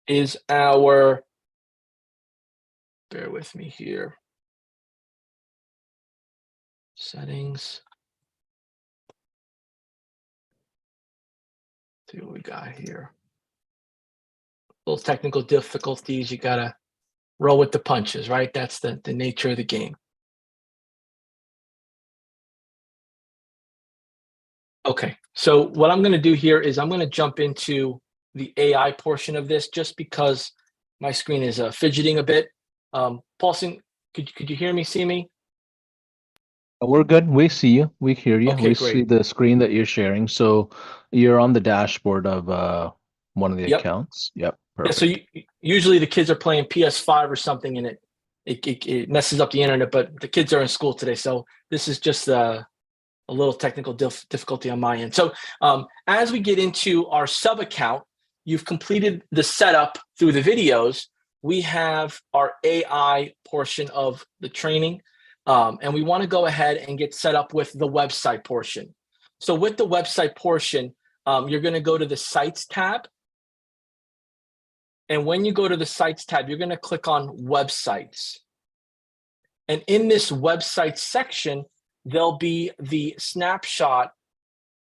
[SPEAKER 2] is our, bear with me here, settings. See what we got here. Little technical difficulties, you gotta roll with the punches, right? That's the nature of the game. Okay, so what I'm gonna do here is I'm gonna jump into the AI portion of this just because my screen is fidgeting a bit. Paulson, could you hear me, see me?
[SPEAKER 1] We're good. We see you. We hear you.
[SPEAKER 2] Okay,
[SPEAKER 1] We see
[SPEAKER 2] great.
[SPEAKER 1] the screen that you're sharing. So you're on the dashboard of one of the
[SPEAKER 2] Yep.
[SPEAKER 1] accounts. Yep.
[SPEAKER 2] Yeah, so
[SPEAKER 1] Perfect.
[SPEAKER 2] usually the kids are playing PS5 or something, and it messes up the internet. But the kids are in school today, so this is just a little technical difficulty on my end. So as we get into our sub account, you've completed the setup through the videos. We have our AI portion of the training, and we want to go ahead and get set up with the website portion. So with the website portion, you're going to go to the Sites tab. And when you go to the Sites tab, you're going to click on Websites. And in this website section, there'll be the snapshot.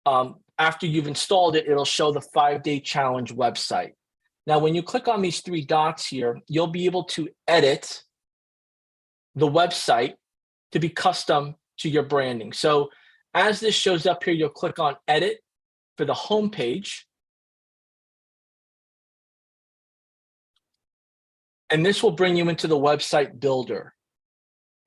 [SPEAKER 2] After you've installed it, it'll show the 5-day challenge website. Now, when you click on these 3 dots here, you'll be able to edit the website to be custom to your branding. So as this shows up here, you'll click on Edit for the home page. And this will bring you into the website builder.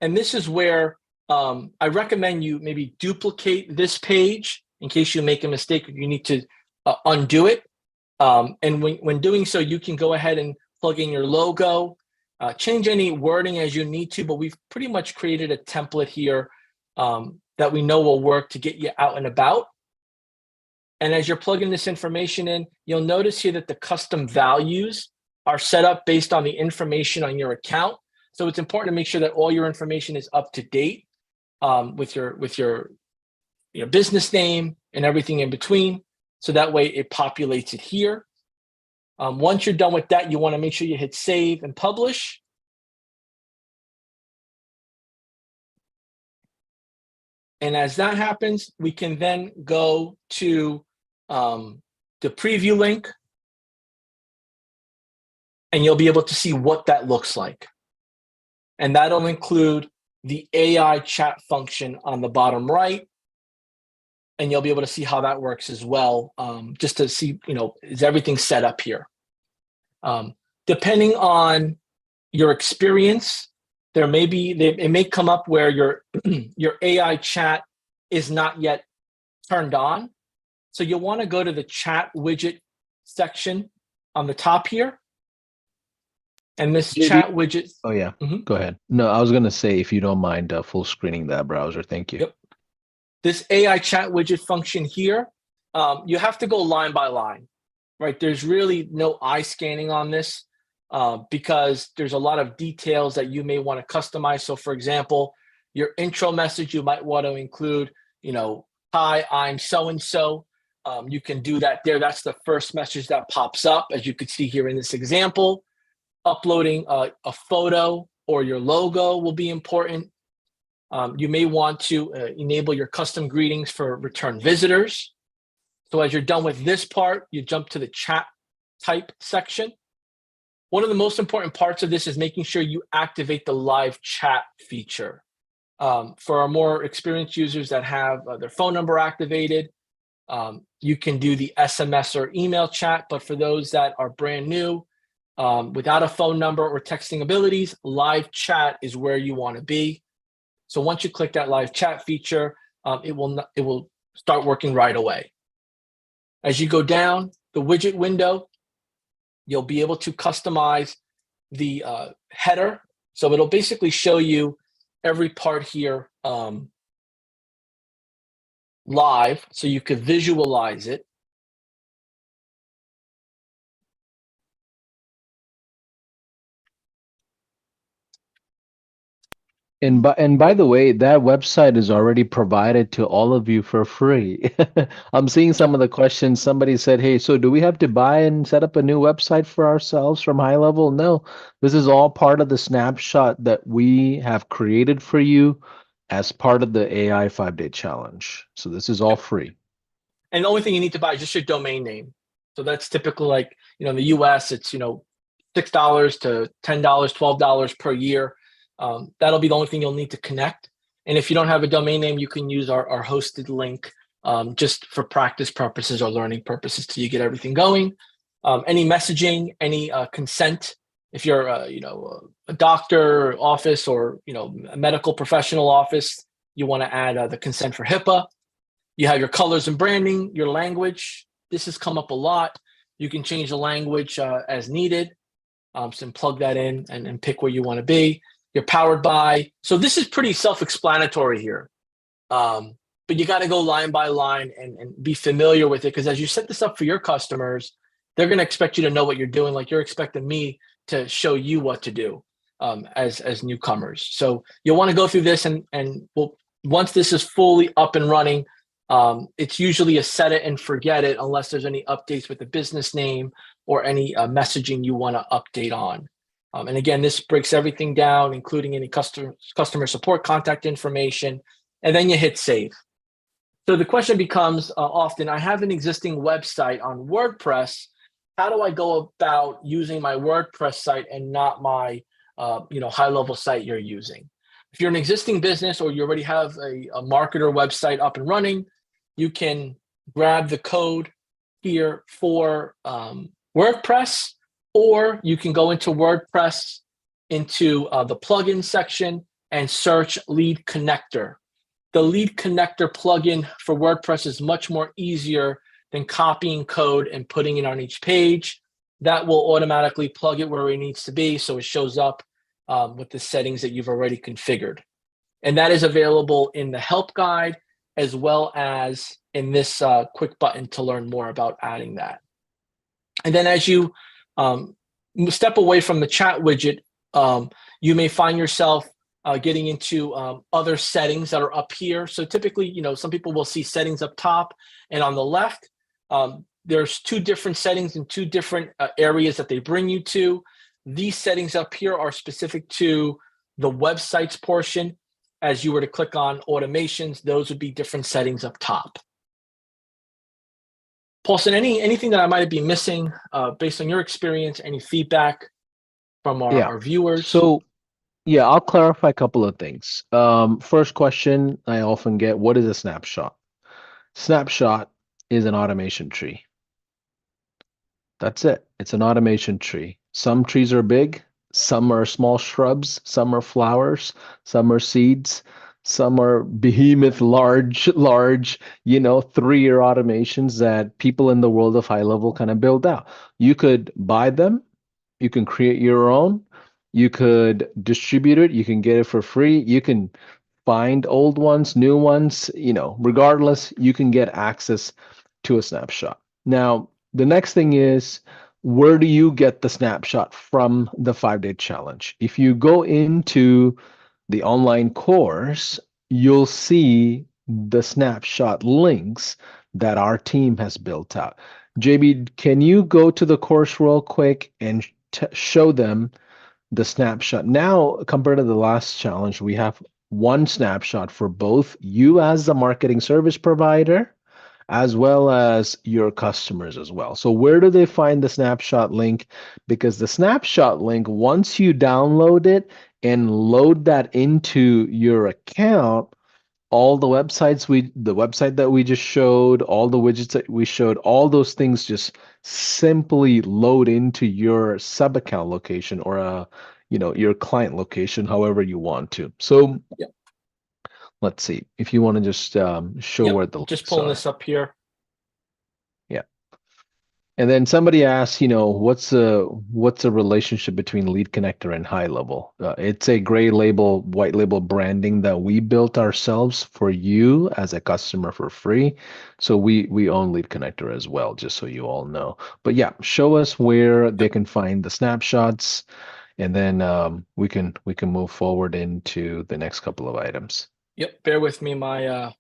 [SPEAKER 2] And this is where I recommend you maybe duplicate this page in case you make a mistake or you need to undo it. And when doing so, you can go ahead and plug in your logo, change any wording as you need to, but we've pretty much created a template here that we know will work to get you out and about. And as you're plugging this information in, you'll notice here that the custom values are set up based on the information on your account. So it's important to make sure that all your information is up to date with your business name and everything in between. So that way it populates it here. Once you're done with that, you want to make sure you hit save and publish. And as that happens, we can then go to the preview link, and you'll be able to see what that looks like. And that'll include the AI chat function on the bottom right. And you'll be able to see how that works as well, just to see, is everything set up here? Depending on your experience, it may come up where your AI chat is not yet turned on. So you'll want to go to the chat widget section on the top here. And this chat widget.
[SPEAKER 1] Oh, yeah. Go ahead. No, I was going to say, if you don't mind full screening that browser. Thank you.
[SPEAKER 2] Yep. This AI chat widget function here, you have to go line by line, right? There's really no eye scanning on this because there's a lot of details that you may want to customize. So for example, your intro message, you might want to include, hi, I'm so-and-so. You can do that there. That's the first message that pops up, as you could see here in this example. Uploading a photo or your logo will be important. You may want to enable your custom greetings for return visitors. So as you're done with this part, you jump to the chat type section. One of the most important parts of this is making sure you activate the live chat feature. For our more experienced users that have their phone number activated, you can do the SMS or email chat. But for those that are brand new, without a phone number or texting abilities, live chat is where you want to be. So once you click that live chat feature, it will start working right away. As you go down the widget window, you'll be able to customize the header. So it'll basically show you every part here live, so you could visualize it.
[SPEAKER 1] And by the way, that website is already provided to all of you for free. I'm seeing some of the questions. Somebody said, hey, so do we have to buy and set up a new website for ourselves from High Level? No, this is all part of the snapshot that we have created for you as part of the AI 5-day challenge. So this is all free.
[SPEAKER 2] And the only thing you need to buy is just your domain name. So that's typically like, in the US, it's, $6 to $10, $12 per year. That'll be the only thing you'll need to connect. And if you don't have a domain name, you can use our hosted link just for practice purposes or learning purposes till you get everything going. Any messaging, any consent, if you're a doctor office or a medical professional office, you want to add the consent for HIPAA. You have your colors and branding, your language. This has come up a lot. You can change the language as needed. So plug that in and pick where you want to be. You're powered by. So this is pretty self-explanatory here. But you got to go line by line and be familiar with it, because as you set this up for your customers, they're going to expect you to know what you're doing, like you're expecting me to show you what to do as newcomers. So you'll want to go through this, and once this is fully up and running, it's usually a set it and forget it unless there's any updates with the business name or any messaging you want to update on. And again, this breaks everything down, including any customer support contact information, and then you hit save. So the question becomes often, I have an existing website on WordPress. How do I go about using my WordPress site and not my high-level site you're using? If you're an existing business or you already have a marketer website up and running, you can grab the code here for WordPress, or you can go into WordPress into the plugin section and search Lead Connector. The Lead Connector plugin for WordPress is much more easier than copying code and putting it on each page. That will automatically plug it where it needs to be, so it shows up with the settings that you've already configured. And that is available in the help guide, as well as in this quick button to learn more about adding that. And then as you step away from the chat widget, you may find yourself getting into other settings that are up here. So typically, some people will see settings up top and on the left. There's two different settings and two different areas that they bring you to. These settings up here are specific to the websites portion. As you were to click on automations, those would be different settings up top. Paulson, anything that I might be missing based on your experience, any feedback from our viewers?
[SPEAKER 1] So, yeah, I'll clarify a couple of things. First question I often get, what is a snapshot? Snapshot is an automation tree. That's it. It's an automation tree. Some trees are big, some are small shrubs, some are flowers, some are seeds, some are behemoth, large, 3-year automations that people in the world of high level kind of build out. You could buy them, you can create your own, you could distribute it, you can get it for free, you can find old ones, new ones, regardless, you can get access to a snapshot. Now, the next thing is, where do you get the snapshot from the 5-day challenge? If you go into the online course, you'll see the snapshot links that our team has built out. JB, can you go to the course real quick and show them the snapshot? Now, compared to the last challenge, we have one snapshot for both you as the marketing service provider as well as your customers as well. So where do they find the snapshot link? Because the snapshot link, once you download it and load that into your account, all the website that we just showed, all the widgets that we showed, all those things just simply load into your sub account location or your client location, however you want to. So
[SPEAKER 2] Yep.
[SPEAKER 1] Let's see if you want to just show where the
[SPEAKER 2] just
[SPEAKER 1] links
[SPEAKER 2] pulling
[SPEAKER 1] are.
[SPEAKER 2] this up here.
[SPEAKER 1] Yeah. And then somebody asked, what's the relationship between Lead Connector and High Level? It's a gray label, white label branding that we built ourselves for you as a customer for free. So we own Lead Connector as well, just so you all know. But yeah, show us where they can find the snapshots, and then we can move forward into the next couple of items.
[SPEAKER 2] Yep, bear with me. I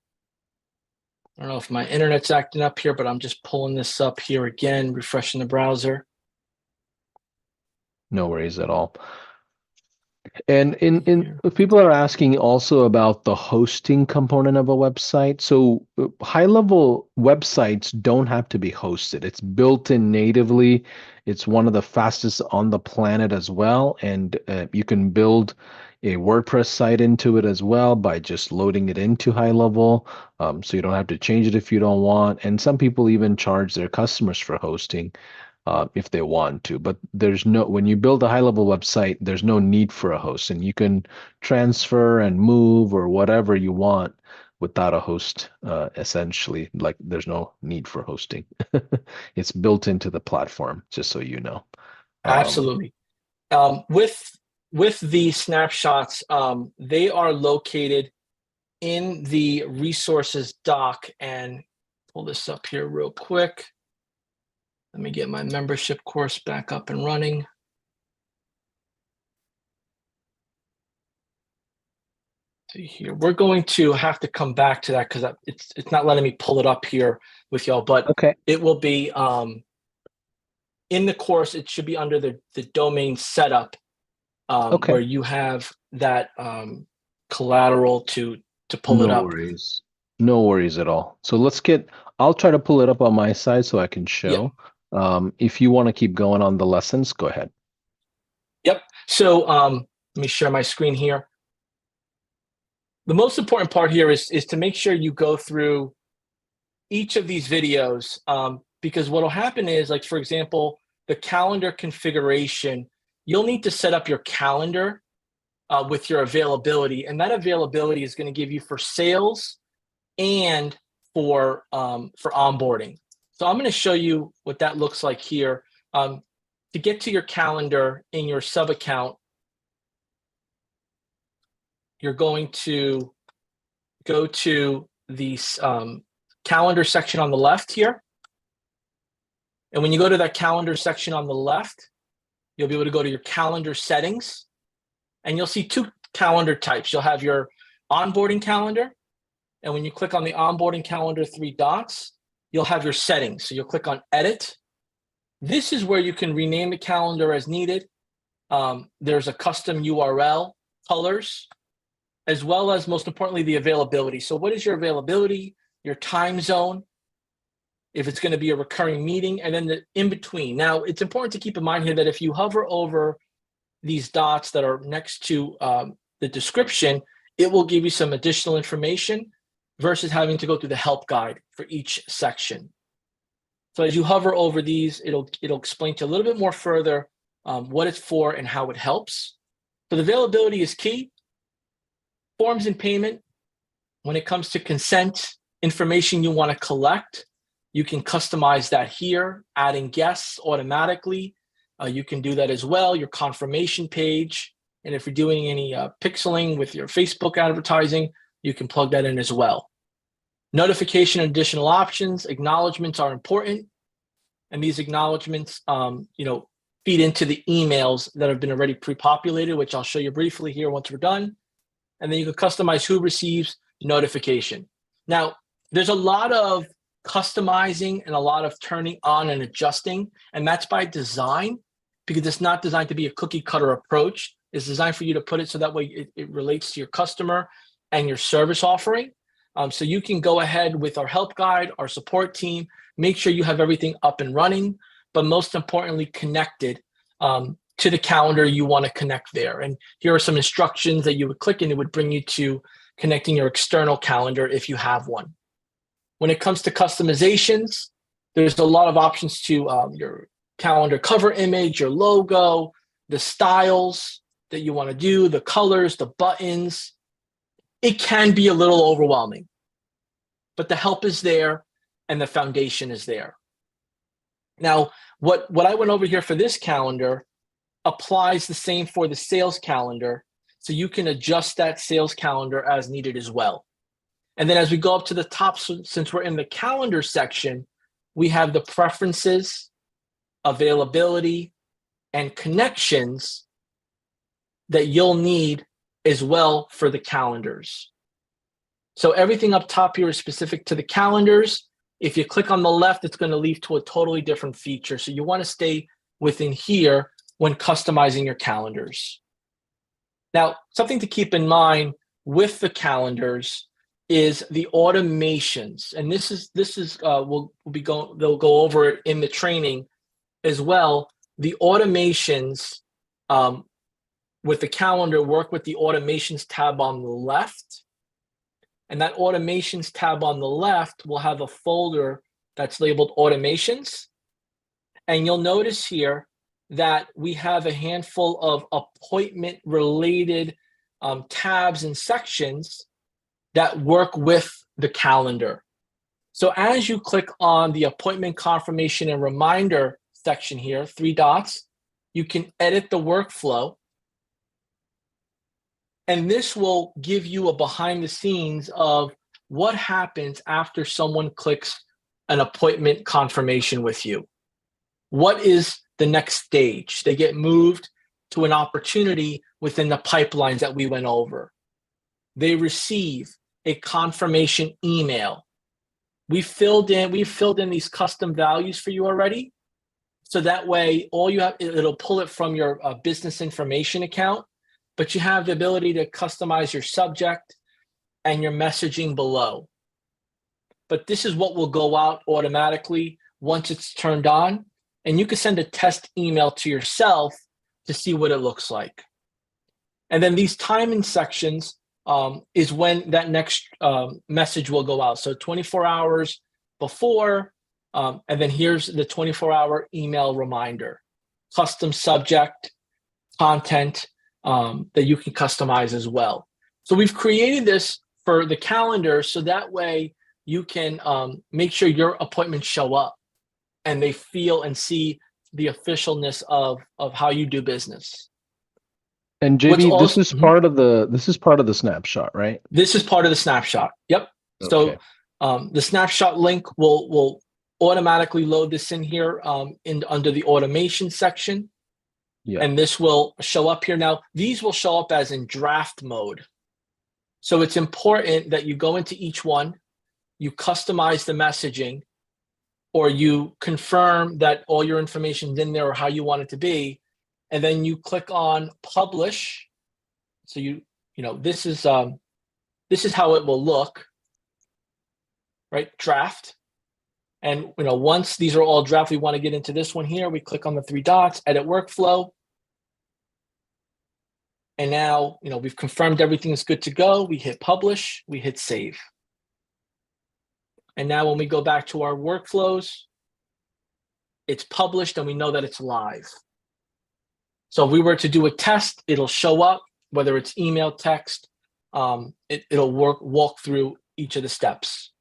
[SPEAKER 2] don't know if my internet's acting up here, but I'm just pulling this up here again, refreshing the browser.
[SPEAKER 1] No worries at all. And people are asking also about the hosting component of a website. So high level websites don't have to be hosted. It's built in natively. It's one of the fastest on the planet as well. And you can build a WordPress site into it as well by just loading it into high level. So you don't have to change it if you don't want. And some people even charge their customers for hosting if they want to. But when you build a high level website, there's no need for a host, and you can transfer and move or whatever you want without a host, essentially. Like there's no need for hosting. It's built into the platform, just so you know.
[SPEAKER 2] Absolutely. With the snapshots, they are located in the resources doc, and pull this up here real quick. Let me get my membership course back up and running. See here, we're going to have to come back to that because it's not letting me pull it up here with y'all, but
[SPEAKER 1] okay.
[SPEAKER 2] It will be in the course. It should be under the domain setup,
[SPEAKER 1] Okay.
[SPEAKER 2] where you have that collateral to pull it
[SPEAKER 1] No
[SPEAKER 2] up.
[SPEAKER 1] worries. No worries at all. So I'll try to pull it up on my side so I can show. If you want to keep going on the lessons, go ahead.
[SPEAKER 2] Yep. So let me share my screen here. The most important part here is to make sure you go through each of these videos, because what will happen is, like, for example, the calendar configuration, you'll need to set up your calendar with your availability, and that availability is going to give you for sales and for onboarding. So I'm going to show you what that looks like here. To get to your calendar in your sub account, you're going to go to the calendar section on the left here. And when you go to that calendar section on the left, you'll be able to go to your calendar settings, and you'll see two calendar types. You'll have your onboarding calendar, and when you click on the onboarding calendar 3 dots, you'll have your settings. So you'll click on edit. This is where you can rename the calendar as needed. There's a custom URL, colors, as well as, most importantly, the availability. So what is your availability, your time zone, if it's going to be a recurring meeting, and then the in between. Now, it's important to keep in mind here that if you hover over these dots that are next to the description, it will give you some additional information versus having to go through the help guide for each section. So as you hover over these, it'll explain to you a little bit more further what it's for and how it helps. So the availability is key. Forms and payment, when it comes to consent, information you want to collect, you can customize that here, adding guests automatically. You can do that as well, your confirmation page. And if you're doing any pixeling with your Facebook advertising, you can plug that in as well. Notification and additional options, acknowledgements are important. And these acknowledgements, feed into the emails that have been already pre-populated, which I'll show you briefly here once we're done. And then you can customize who receives notification. Now, there's a lot of customizing and a lot of turning on and adjusting, and that's by design, because it's not designed to be a cookie cutter approach. It's designed for you to put it so that way it relates to your customer and your service offering. So you can go ahead with our help guide, our support team, make sure you have everything up and running, but most importantly, connected to the calendar you want to connect there. And here are some instructions that you would click, and it would bring you to connecting your external calendar if you have one. When it comes to customizations, there's a lot of options to your calendar cover image, your logo, the styles that you want to do, the colors, the buttons. It can be a little overwhelming, but the help is there and the foundation is there. Now, what I went over here for this calendar applies the same for the sales calendar. So you can adjust that sales calendar as needed as well. And then as we go up to the top, since we're in the calendar section, we have the preferences, availability, and connections that you'll need as well for the calendars. So everything up top here is specific to the calendars. If you click on the left, it's going to lead to a totally different feature. So you want to stay within here when customizing your calendars. Now, something to keep in mind with the calendars is the automations, and they'll go over it in the training as well. The automations with the calendar work with the automations tab on the left, and that automations tab on the left will have a folder that's labeled automations, and you'll notice here that we have a handful of appointment related tabs and sections that work with the calendar. So as you click on the appointment confirmation and reminder section here, 3 dots, you can edit the workflow. And this will give you a behind the scenes of what happens after someone clicks an appointment confirmation with you. What is the next stage? They get moved to an opportunity within the pipelines that we went over. They receive a confirmation email. We've filled in these custom values for you already. So that way, all you have, it'll pull it from your business information account, but you have the ability to customize your subject and your messaging below. But this is what will go out automatically once it's turned on. And you can send a test email to yourself to see what it looks like. And then these timing sections is when that next message will go out. So 24 hours before, and then here's the 24-hour email reminder, custom subject, content that you can customize as well. So we've created this for the calendar so that way you can make sure your appointments show up and they feel and see the officialness of how you do business.
[SPEAKER 1] And JB, this is part of the snapshot, right?
[SPEAKER 2] This is part of the snapshot. Yep. Okay. So the snapshot link will automatically load this in here under the automation section. Yeah. And this will show up here. Now, these will show up as in draft mode. So it's important that you go into each one, you customize the messaging, or you confirm that all your information's in there or how you want it to be, and then you click on publish. So this is how it will look, right? Draft. And once these are all draft, we want to get into this one here. We click on the three dots, edit workflow. And now, we've confirmed everything is good to go. We hit publish, we hit save. And now when we go back to our workflows, it's published and we know that it's live. So if we were to do a test, it'll show up, whether it's email, text, it'll walk through each of the steps.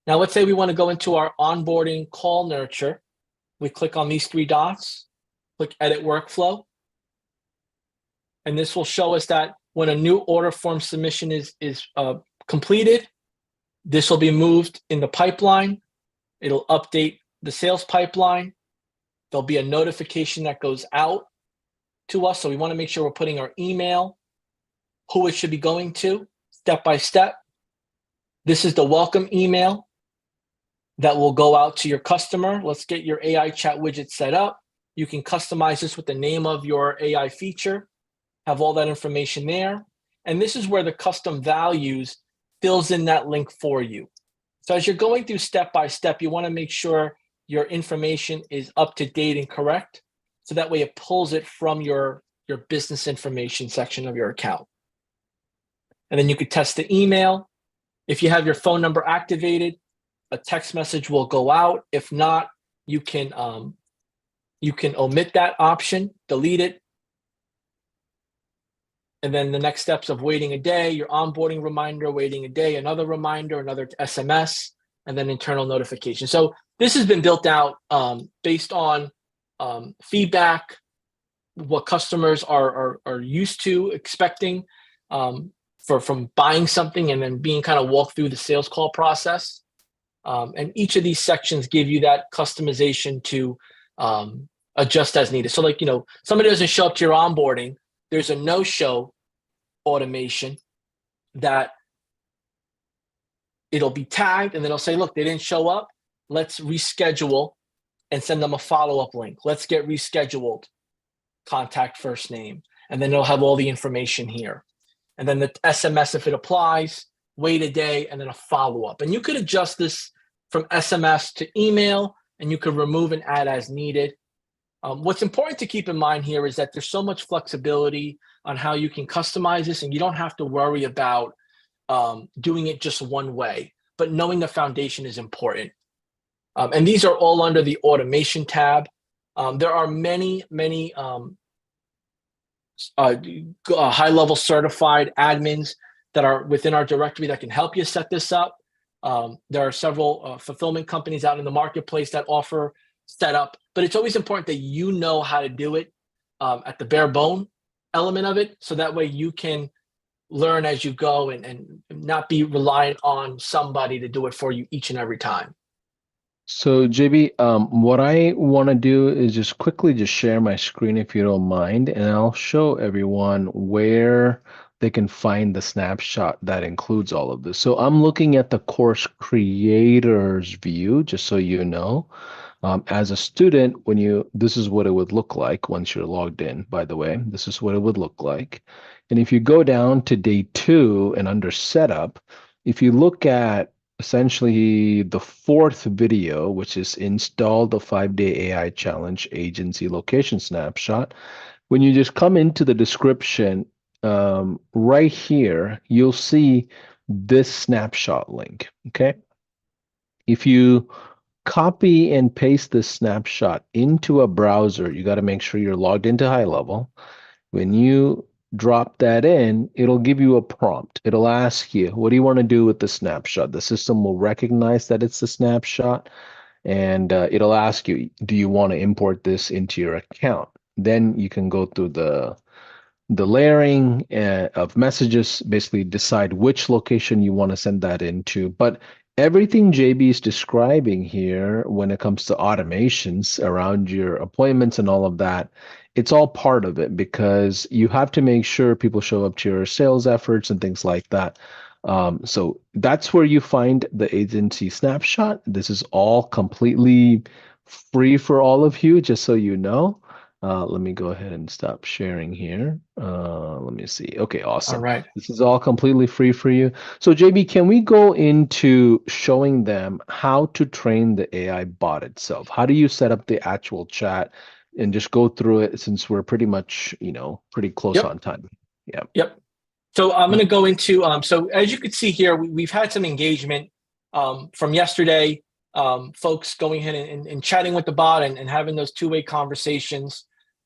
[SPEAKER 2] Now, let's say we want to go into our onboarding call nurture. We click on these three dots, click edit workflow. And this will show us that when a new order form submission is completed, this will be moved in the pipeline. It'll update the sales pipeline. There'll be a notification that goes out to us. So we want to make sure we're putting our email, who it should be going to, step by step. This is the welcome email that will go out to your customer. Let's get your AI chat widget set up. You can customize this with the name of your AI feature, have all that information there. And this is where the custom values fills in that link for you. So as you're going through step by step, you want to make sure your information is up to date and correct. So that way it pulls it from your business information section of your account. And then you could test the email. If you have your phone number activated, a text message will go out. If not, you can omit that option, delete it. And then the next steps of waiting a day, your onboarding reminder, waiting a day, another reminder, another SMS, and then internal notification. So this has been built out based on feedback, what customers are used to expecting from buying something and then being kind of walked through the sales call process. And each of these sections give you that customization to adjust as needed. So like, somebody doesn't show up to your onboarding, there's a no-show automation that it'll be tagged and then it'll say, look, they didn't show up. Let's reschedule and send them a follow-up link. Let's get rescheduled, contact first name. And then it'll have all the information here. And then the SMS, if it applies, wait a day, and then a follow-up. And you could adjust this from SMS to email, and you could remove and add as needed. What's important to keep in mind here is that there's so much flexibility on how you can customize this, and you don't have to worry about doing it just one way, but knowing the foundation is important. And these are all under the automation tab. There are many high-level certified admins that are within our directory that can help you set this up. There are several fulfillment companies out in the marketplace that offer setup, but it's always important that you know how to do it at the bare bone element of it, so that way you can learn as you go and not be reliant on somebody to do it for you each and every time.
[SPEAKER 1] So JB, what I want to do is just quickly just share my screen if you don't mind, and I'll show everyone where they can find the snapshot that includes all of this. So I'm looking at the course creators view, just so you know. As a student, this is what it would look like once you're logged in, by the way. This is what it would look like. And if you go down to day 2 and under setup, if you look at essentially the 4th video, which is install the 5-day AI challenge agency location snapshot, when you just come into the description right here, you'll see this snapshot link. Okay. If you copy and paste this snapshot into a browser, you got to make sure you're logged into high level. When you drop that in, it'll give you a prompt. It'll ask you, what do you want to do with the snapshot? The system will recognize that it's a snapshot, and it'll ask you, do you want to import this into your account? Then you can go through the layering of messages, basically decide which location you want to send that into. But everything JB is describing here when it comes to automations around your appointments and all of that, it's all part of it, because you have to make sure people show up to your sales efforts and things like that. So that's where you find the agency snapshot. This is all completely free for all of you, just so you know. Let me go ahead and stop sharing here. Let me see. Okay,
[SPEAKER 2] All
[SPEAKER 1] awesome.
[SPEAKER 2] right.
[SPEAKER 1] This is all completely free for you. So JB, can we go into showing them how to train the AI bot itself? How do you set up the actual chat and just go through it since we're pretty much, pretty close
[SPEAKER 2] Yep.
[SPEAKER 1] on time. Yeah.
[SPEAKER 2] Yep. So I'm going to go into, so as you can see here, we've had some engagement from yesterday, folks going ahead and chatting with the bot and having those two-way conversations.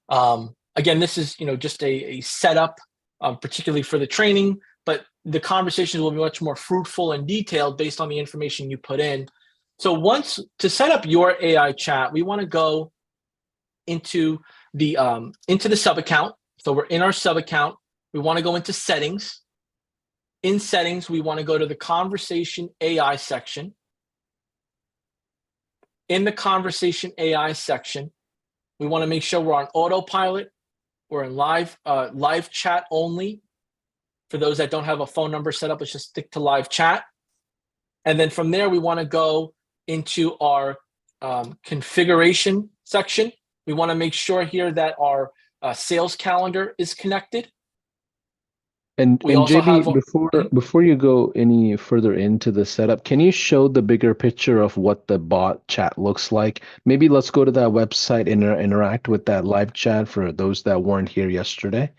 [SPEAKER 2] Again, this is, just a setup, particularly for the training, but the conversations will be much more fruitful and detailed based on the information you put in. So to set up your AI chat, we want to go into the sub account. So we're in our sub account. We want to go into settings. In settings, we want to go to the conversation AI section. In the conversation AI section, we want to make sure we're on autopilot. We're in live chat only. For those that don't have a phone number set up, let's just stick to live chat. And then from there, we want to go into our configuration section. We want to make sure here that our sales calendar is connected.
[SPEAKER 1] And
[SPEAKER 2] We also
[SPEAKER 1] JB,
[SPEAKER 2] have
[SPEAKER 1] before you go any further into the setup, can you show the bigger picture of what the bot chat looks like? Maybe let's go to that website and interact with that live chat for those that weren't here yesterday.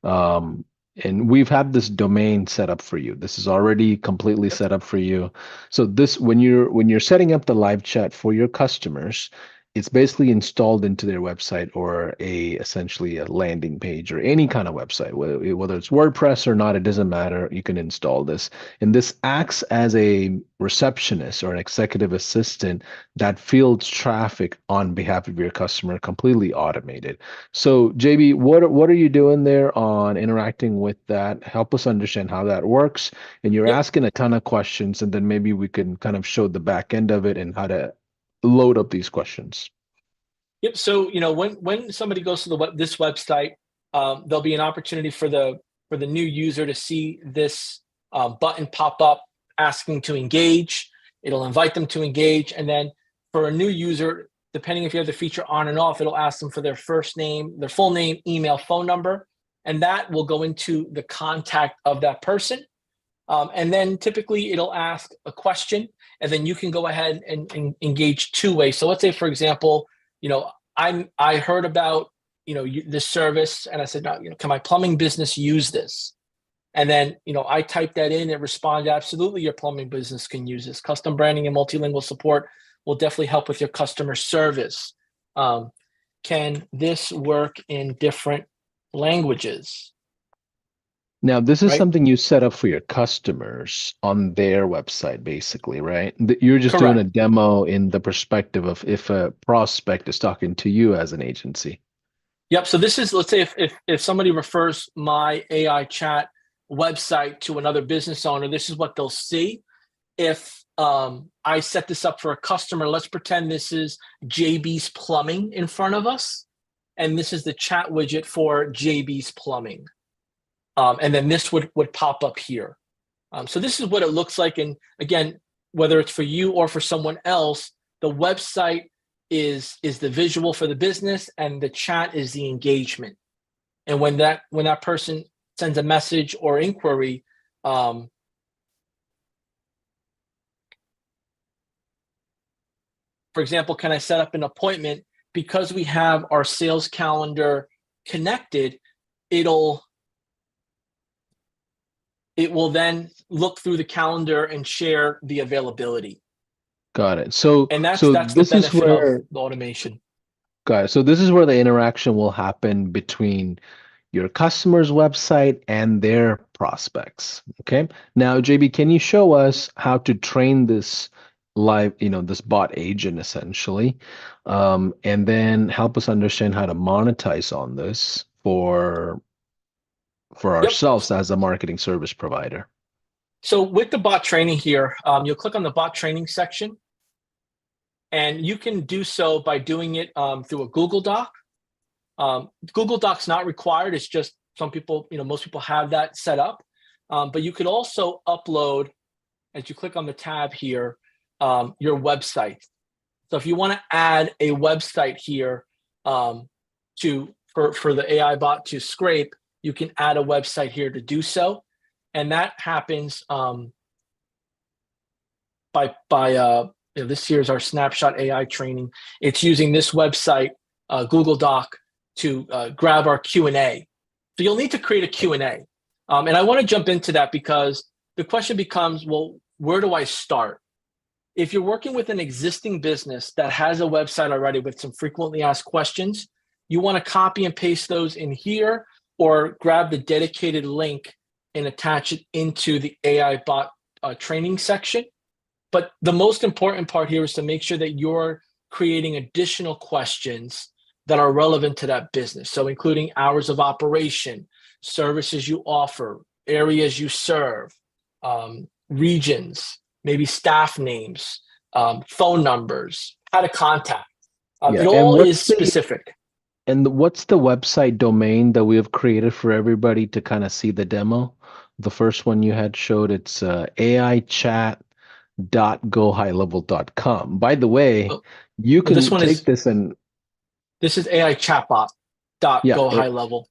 [SPEAKER 1] Um, and we've had this domain set up for you. This is already completely set up for you. So this, when you're setting up the live chat for your customers, it's basically installed into their website or essentially a landing page or any kind of website, whether it's WordPress or not, it doesn't matter. You can install this. And this acts as a receptionist or an executive assistant that fields traffic on behalf of your customer, completely automated. So, JB, what are you doing there on interacting with that? Help us understand how that works. And you're
[SPEAKER 2] Yep.
[SPEAKER 1] asking a ton of questions, and then maybe we can kind of show the back end of it and how to load up these questions.
[SPEAKER 2] Yep. So when somebody goes to this website, there'll be an opportunity for the new user to see this button pop up asking to engage. It'll invite them to engage, and then for a new user, depending if you have the feature on and off, it'll ask them for their first name, their full name, email, phone number, and that will go into the contact of that person. And then typically it'll ask a question, and then you can go ahead and engage two-way. So let's say, for example, I heard about this service, and I said, can my plumbing business use this? And then I typed that in, it responded, absolutely, your plumbing business can use this. Custom branding and multilingual support will definitely help with your customer service. Can this work in different languages?
[SPEAKER 1] Now, this is
[SPEAKER 2] Right?
[SPEAKER 1] something you set up for your customers on their website, basically, right? You're just doing a
[SPEAKER 2] Correct.
[SPEAKER 1] demo in the perspective of if a prospect is talking to you as an agency.
[SPEAKER 2] Yep. So this is, let's say if somebody refers my AI chat website to another business owner, this is what they'll see. If I set this up for a customer, let's pretend this is JB's Plumbing in front of us, and this is the chat widget for JB's Plumbing. And then this would pop up here. So this is what it looks like. And again, whether it's for you or for someone else, the website is the visual for the business, and the chat is the engagement. And when that person sends a message or inquiry, for example, can I set up an appointment? Because we have our sales calendar connected, it will then look through the calendar and share the availability.
[SPEAKER 1] Got it. So,
[SPEAKER 2] And that's
[SPEAKER 1] so
[SPEAKER 2] the
[SPEAKER 1] this is
[SPEAKER 2] benefit of
[SPEAKER 1] where,
[SPEAKER 2] the automation.
[SPEAKER 1] got it. So this is where the interaction will happen between your customer's website and their prospects. Okay. Now, JB, can you show us how to train this live, this bot agent essentially, and then help us understand how to monetize on this for
[SPEAKER 2] Yep.
[SPEAKER 1] ourselves as a marketing service provider.
[SPEAKER 2] So with the bot training here, you'll click on the bot training section, and you can do so by doing it through a Google Doc. Google Doc's not required. It's just some people, most people have that set up. But you could also upload, as you click on the tab here, your website. So if you want to add a website here for the AI bot to scrape, you can add a website here to do so, and that happens this here's our snapshot AI training. It's using this website, Google Doc, to grab our Q&A. So you'll need to create a Q&A. And I want to jump into that because the question becomes, well, where do I start? If you're working with an existing business that has a website already with some frequently asked questions, you want to copy and paste those in here or grab the dedicated link and attach it into the AI bot training section. But the most important part here is to make sure that you're creating additional questions that are relevant to that business. So including hours of operation, services you offer, areas you serve, regions, maybe staff names, phone numbers, how to contact.
[SPEAKER 1] Yeah,
[SPEAKER 2] It
[SPEAKER 1] and
[SPEAKER 2] all is specific.
[SPEAKER 1] what's the website domain that we have created for everybody to kind of see the demo? The first one you had showed it's aichat.gohighlevel.com. By the way,
[SPEAKER 2] Oh,
[SPEAKER 1] you
[SPEAKER 2] this
[SPEAKER 1] can
[SPEAKER 2] one
[SPEAKER 1] take
[SPEAKER 2] is
[SPEAKER 1] this and
[SPEAKER 2] this is AI chatbot dot
[SPEAKER 1] yeah,
[SPEAKER 2] go high level.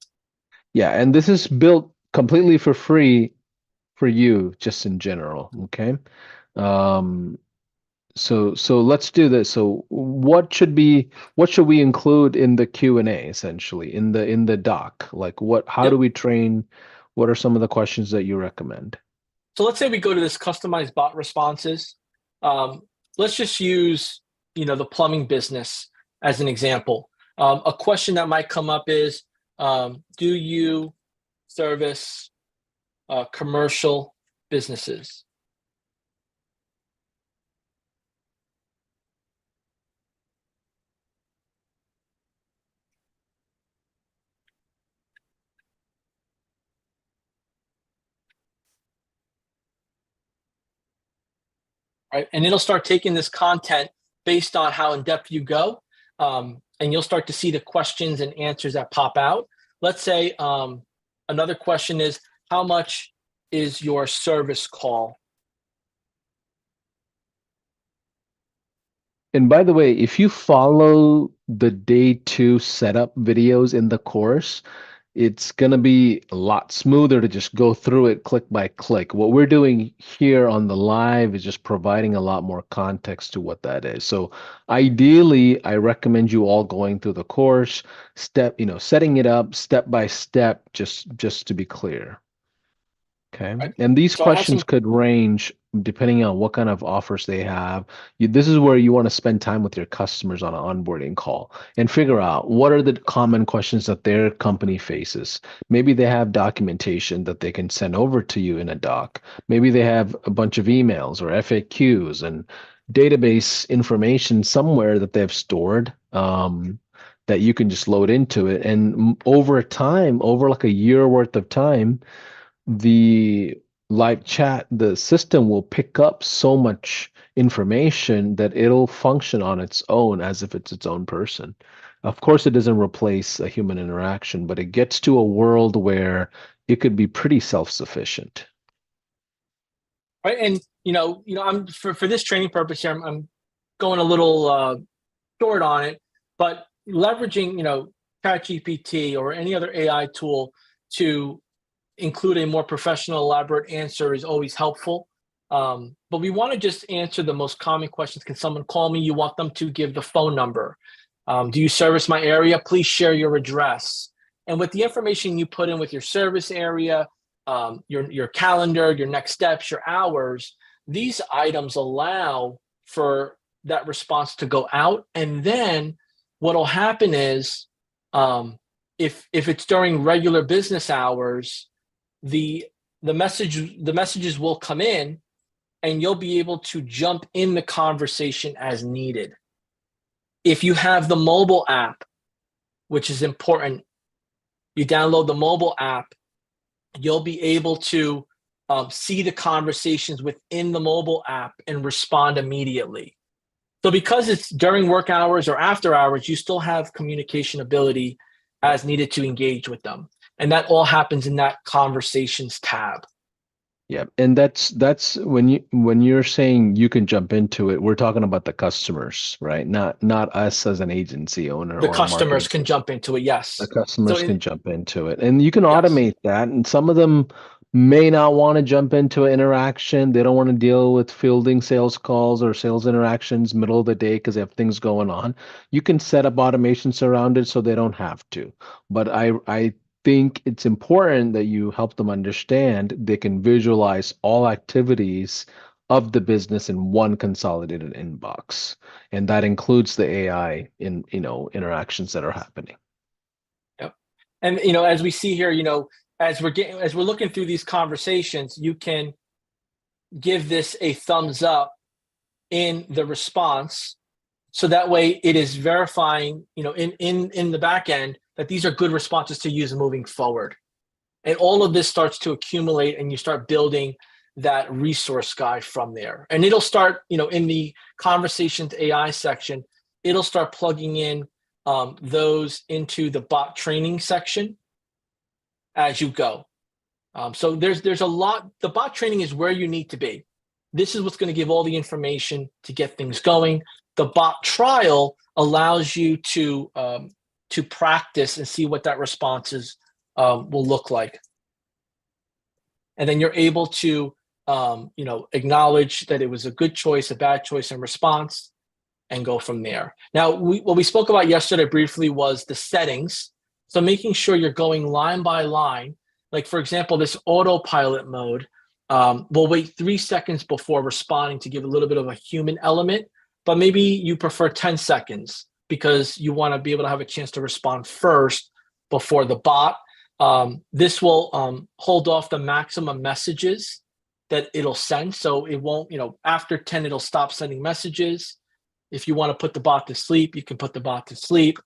[SPEAKER 1] yeah, and this is built completely for free for you just in general, okay? Um, so let's do this. So what should we include in the Q&A essentially in the doc? Like how do
[SPEAKER 2] Yep.
[SPEAKER 1] we train? What are some of the questions that you recommend?
[SPEAKER 2] So let's say we go to this customized bot responses. Let's just use, the plumbing business as an example. A question that might come up is, do you service commercial businesses? Right? And it'll start taking this content based on how in depth you go. And you'll start to see the questions and answers that pop out. Let's say another question is, how much is your service call?
[SPEAKER 1] And by the way, if you follow the day 2 setup videos in the course, it's going to be a lot smoother to just go through it click by click. What we're doing here on the live is just providing a lot more context to what that is. So ideally, I recommend you all going through the course, setting it up step by step, just to be clear. Okay.
[SPEAKER 2] Right?
[SPEAKER 1] And these
[SPEAKER 2] So I have
[SPEAKER 1] questions
[SPEAKER 2] some.
[SPEAKER 1] could range depending on what kind of offers they have. This is where you want to spend time with your customers on an onboarding call and figure out what are the common questions that their company faces. Maybe they have documentation that they can send over to you in a doc. Maybe they have a bunch of emails or FAQs and database information somewhere that they've stored. That you can just load into it. And over time, over like a year worth of time, the live chat, the system will pick up so much information that it'll function on its own as if it's its own person. Of course, it doesn't replace a human interaction, but it gets to a world where it could be pretty self-sufficient.
[SPEAKER 2] Right. And I'm for this training purpose here, I'm going a little short on it, but leveraging, ChatGPT or any other AI tool to include a more professional, elaborate answer is always helpful. But we want to just answer the most common questions. Can someone call me? You want them to give the phone number. Do you service my area? Please share your address. And with the information you put in with your service area, your calendar, your next steps, your hours, these items allow for that response to go out. And then what'll happen is, if it's during regular business hours, the messages will come in and you'll be able to jump in the conversation as needed. If you have the mobile app, which is important, you download the mobile app, you'll be able to see the conversations within the mobile app and respond immediately. So because it's during work hours or after hours, you still have communication ability as needed to engage with them. And that all happens in that conversations tab.
[SPEAKER 1] Yeah, and that's when you're saying you can jump into it, we're talking about the customers, right? Not us as an agency owner
[SPEAKER 2] The
[SPEAKER 1] or a marketing
[SPEAKER 2] customers can
[SPEAKER 1] person.
[SPEAKER 2] jump into it.
[SPEAKER 1] The
[SPEAKER 2] Yes. So
[SPEAKER 1] customers
[SPEAKER 2] in
[SPEAKER 1] can jump into it, and you can
[SPEAKER 2] yes.
[SPEAKER 1] automate that. And some of them may not want to jump into an interaction. They don't want to deal with fielding sales calls or sales interactions middle of the day because they have things going on. You can set up automations around it so they don't have to. But I think it's important that you help them understand they can visualize all activities of the business in one consolidated inbox, and that includes the AI in interactions that are happening.
[SPEAKER 2] Yep. And as we see here, as we're looking through these conversations, you can give this a thumbs up in the response, so that way it is verifying, in the back end, that these are good responses to use moving forward. And all of this starts to accumulate, and you start building that resource guide from there. And it'll start, in the conversations AI section, it'll start plugging in those into the bot training section as you go. So there's a lot. The bot training is where you need to be. This is what's going to give all the information to get things going. The bot trial allows you to practice and see what that responses will look like, and then you're able to acknowledge that it was a good choice, a bad choice in response, and go from there. Now, what we spoke about yesterday briefly was the settings. So making sure you're going line by line. Like, for example, this autopilot mode will wait 3 seconds before responding to give a little bit of a human element, but maybe you prefer 10 seconds because you want to be able to have a chance to respond first before the bot. This will hold off the maximum messages that it'll send. So it won't, after 10, it'll stop sending messages. If you want to put the bot to sleep, you can put the bot to sleep,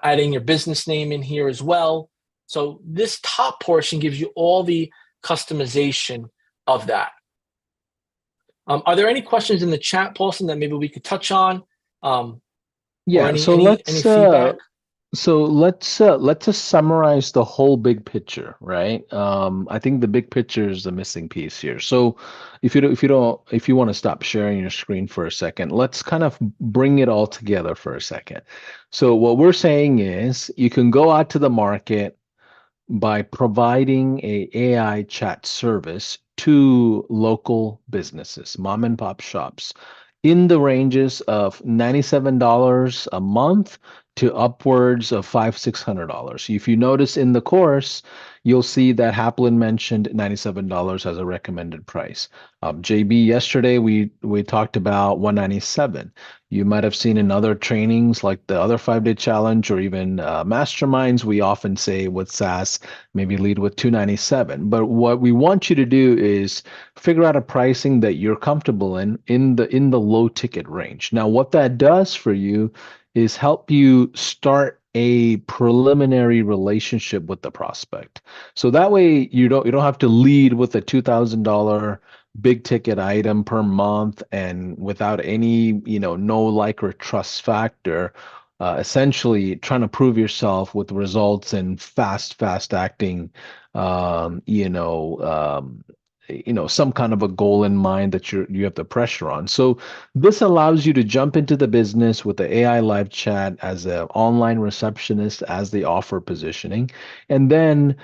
[SPEAKER 2] adding your business name in here as well. So this top portion gives you all the customization of that. Are there any questions in the chat, Paulson, that maybe we could touch on, or
[SPEAKER 1] Yeah,
[SPEAKER 2] any feedback?
[SPEAKER 1] let's just summarize the whole big picture, right? I think the big picture is the missing piece here. So if you want to stop sharing your screen for a second, let's kind of bring it all together for a second. So what we're saying is you can go out to the market by providing a AI chat service to local businesses, mom and pop shops, in the ranges of $97 a month to upwards of $600. If you notice in the course, you'll see that Haplin mentioned $97 as a recommended price. JB, yesterday we talked about 197. You might have seen in other trainings like the other 5-day challenge or even masterminds, we often say with SaaS, maybe lead with 297. But what we want you to do is figure out a pricing that you're comfortable in the low ticket range. Now, what that does for you is help you start a preliminary relationship with the prospect. So that way you don't have to lead with a $2,000 big ticket item per month and without any, no like or trust factor, essentially trying to prove yourself with results and fast acting, um, you know, um, some kind of a goal in mind that you have the pressure on. So this allows you to jump into the business with the AI live chat as an online receptionist as the offer positioning. And then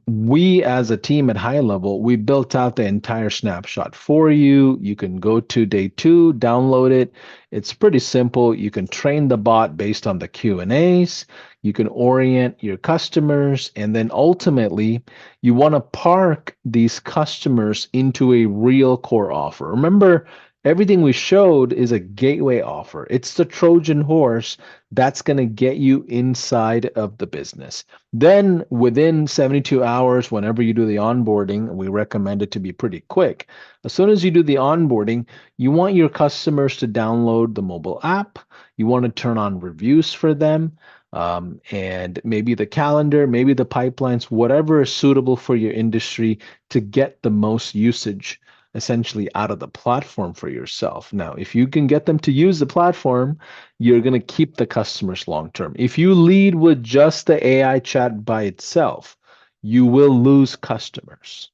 [SPEAKER 1] we as a team at High Level, we built out the entire snapshot for you. You can go to day 2, download it. It's pretty simple. You can train the bot based on the Q&As. You can orient your customers, and then ultimately you want to park these customers into a real core offer. Remember, everything we showed is a gateway offer. It's the Trojan horse that's going to get you inside of the business. Then within 72 hours, whenever you do the onboarding, we recommend it to be pretty quick. As soon as you do the onboarding, you want your customers to download the mobile app. You want to turn on reviews for them. And maybe the calendar, maybe the pipelines, whatever is suitable for your industry to get the most usage essentially out of the platform for yourself. Now, if you can get them to use the platform, you're going to keep the customers long term. If you lead with just the AI chat by itself, you will lose customers.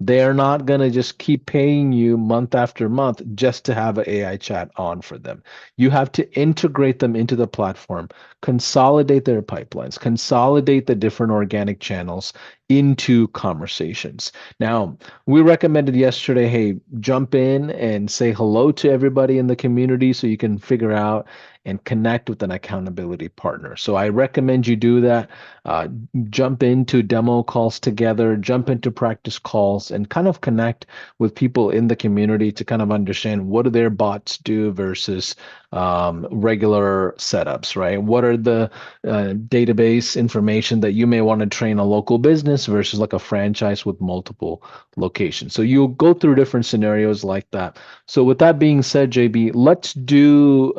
[SPEAKER 1] They're not going to just keep paying you month after month just to have an AI chat on for them. You have to integrate them into the platform, consolidate their pipelines, consolidate the different organic channels into conversations. Now, we recommended yesterday, hey, jump in and say hello to everybody in the community so you can figure out and connect with an accountability partner. So I recommend you do that. Uh, Jump into demo calls together, jump into practice calls, and kind of connect with people in the community to kind of understand what do their bots do versus regular setups, right? What are the database information that you may want to train a local business versus like a franchise with multiple locations? So you'll go through different scenarios like that. So with that being said, JB, let's do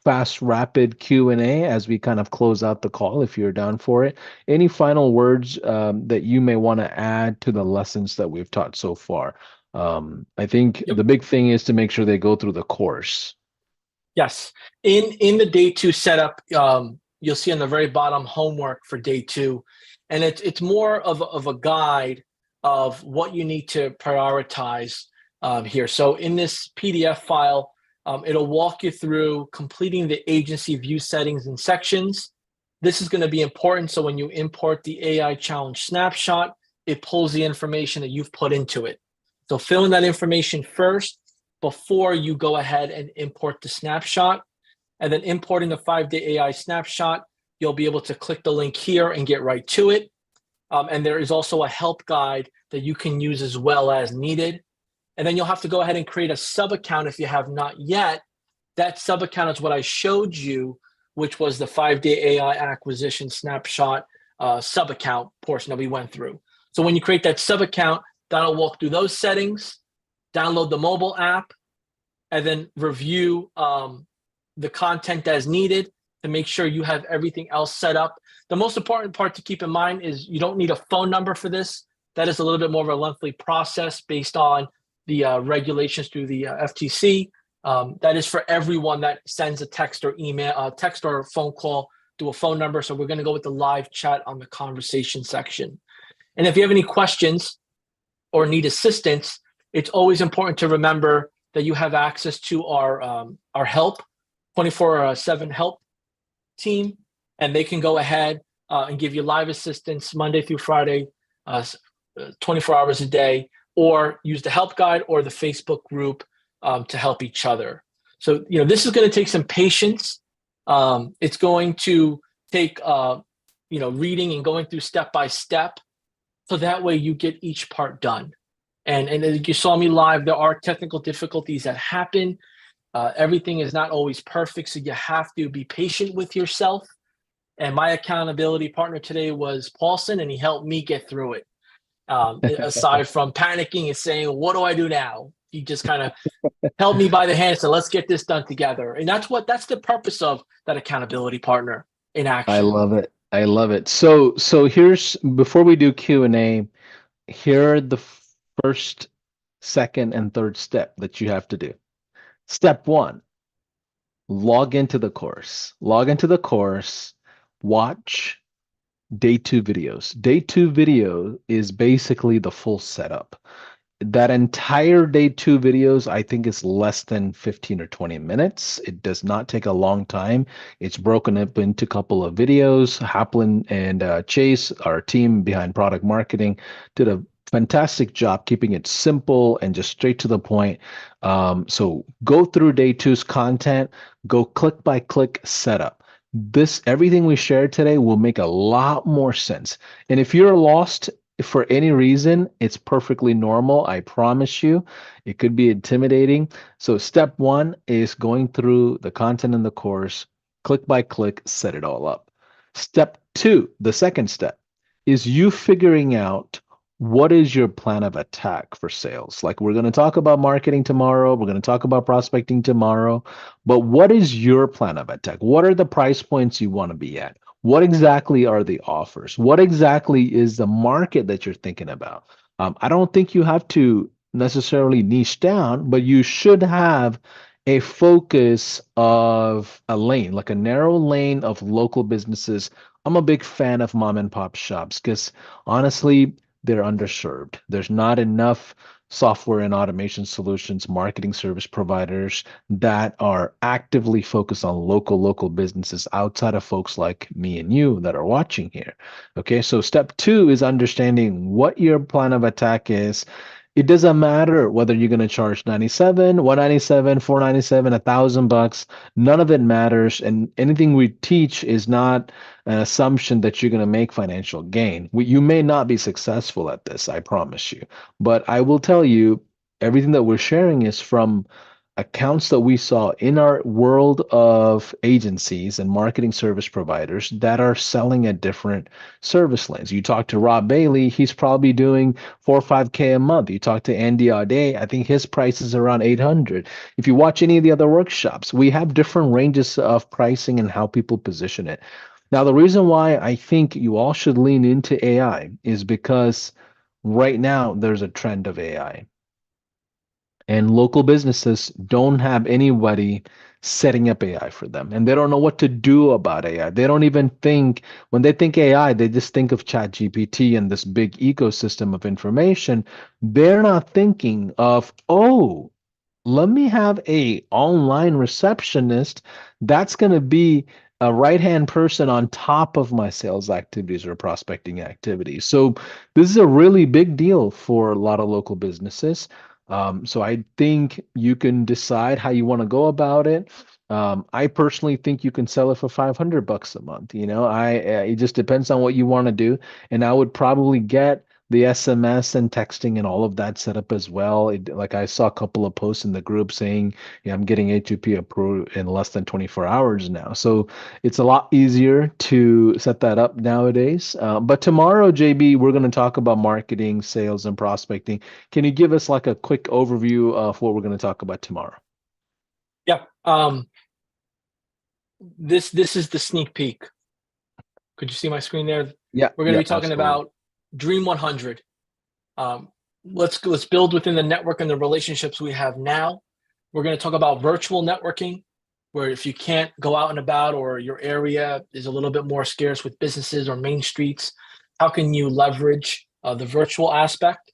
[SPEAKER 1] fast, rapid Q&A as we kind of close out the call if you're down for it. Any final words that you may want to add to the lessons that we've taught so far? I think
[SPEAKER 2] Yep.
[SPEAKER 1] the big thing is to make sure they go through the course.
[SPEAKER 2] Yes. In the day two setup, you'll see on the very bottom homework for day two, and it's more of a guide of what you need to prioritize here. So in this PDF file, it'll walk you through completing the agency view settings and sections. This is going to be important. So when you import the AI challenge snapshot, it pulls the information that you've put into it. So fill in that information first before you go ahead and import the snapshot. And then importing the 5-day AI snapshot, you'll be able to click the link here and get right to it. And there is also a help guide that you can use as well as needed. And then you'll have to go ahead and create a sub account if you have not yet. That sub account is what I showed you, which was the 5-day AI acquisition snapshot sub account portion that we went through. So when you create that sub account, that'll walk through those settings, download the mobile app, and then review the content as needed to make sure you have everything else set up. The most important part to keep in mind is you don't need a phone number for this. That is a little bit more of a lengthy process based on the regulations through the FTC. That is for everyone that sends a text or email, text or phone call to a phone number. So we're going to go with the live chat on the conversation section. And if you have any questions or need assistance, it's always important to remember that you have access to our help, 24/7 help team, and they can go ahead and give you live assistance Monday through Friday, 24 hours a day, or use the help guide or the Facebook group to help each other. So, this is going to take some patience. It's going to take, reading and going through step by step. So that way you get each part done. And as you saw me live, there are technical difficulties that happen. Everything is not always perfect, so you have to be patient with yourself. And my accountability partner today was Paulson, and he helped me get through it. Aside from panicking and saying, what do I do now? He just kind of held me by the hand and said, let's get this done together. And that's the purpose of that accountability partner in
[SPEAKER 1] I
[SPEAKER 2] action.
[SPEAKER 1] love it. I love it. So here's before we do Q&A, here are the first, second, and third step that you have to do. Step one, log into the course. Log into the course, watch day two videos. Day two video is basically the full setup. That entire day two videos, I think, is less than 15 or 20 minutes. It does not take a long time. It's broken up into a couple of videos. Haplin and Chase, our team behind product marketing, did a fantastic job keeping it simple and just straight to the point. So go through day two's content, go click by click setup. Everything we shared today will make a lot more sense. And if you're lost for any reason, it's perfectly normal. I promise you. It could be intimidating. So step one is going through the content in the course, click by click, set it all up. Step two, the second step, is you figuring out what is your plan of attack for sales. Like, we're going to talk about marketing tomorrow, we're going to talk about prospecting tomorrow, but what is your plan of attack? What are the price points you want to be at? What exactly are the offers? What exactly is the market that you're thinking about? I don't think you have to necessarily niche down, but you should have a focus of a lane, like a narrow lane of local businesses. I'm a big fan of mom and pop shops because honestly, they're underserved. There's not enough software and automation solutions, marketing service providers that are actively focused on local businesses outside of folks like me and you that are watching here. Okay, so step two is understanding what your plan of attack is. It doesn't matter whether you're going to charge 97, 197, 497, $1,000. None of it matters. And anything we teach is not an assumption that you're going to make financial gain. You may not be successful at this, I promise you. But I will tell you, everything that we're sharing is from accounts that we saw in our world of agencies and marketing service providers that are selling at different service lanes. You talk to Rob Bailey, he's probably doing 4 or 5K a month. You talk to Andy Audet, I think his price is around 800. If you watch any of the other workshops, we have different ranges of pricing and how people position it. Now, the reason why I think you all should lean into AI is because right now there's a trend of AI. And local businesses don't have anybody setting up AI for them. And they don't know what to do about AI. They don't even think, when they think AI, they just think of ChatGPT and this big ecosystem of information. They're not thinking of, oh, let me have a online receptionist that's going to be a right hand person on top of my sales activities or prospecting activities. So this is a really big deal for a lot of local businesses. So I think you can decide how you want to go about it. I personally think you can sell it for $500 a month. You know, it just depends on what you want to do, and I would probably get the SMS and texting and all of that set up as well. Like I saw a couple of posts in the group saying, yeah, I'm getting A2P approved in less than 24 hours now. So it's a lot easier to set that up nowadays. But tomorrow, JB, we're going to talk about marketing, sales, and prospecting. Can you give us like a quick overview of what we're going to talk about tomorrow?
[SPEAKER 2] Yeah. This is the sneak peek. Could you see my screen there?
[SPEAKER 1] Yeah,
[SPEAKER 2] We're going to
[SPEAKER 1] yeah,
[SPEAKER 2] be talking
[SPEAKER 1] absolutely.
[SPEAKER 2] about Dream 100. Let's build within the network and the relationships we have now. We're going to talk about virtual networking, where if you can't go out and about or your area is a little bit more scarce with businesses or main streets, how can you leverage the virtual aspect,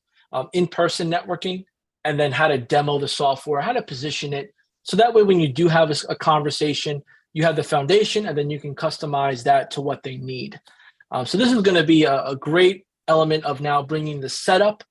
[SPEAKER 2] in-person networking, and then how to demo the software, how to position it. So that way, when you do have a conversation, you have the foundation, and then you can customize that to what they need. So this is going to be a great element of now bringing the setup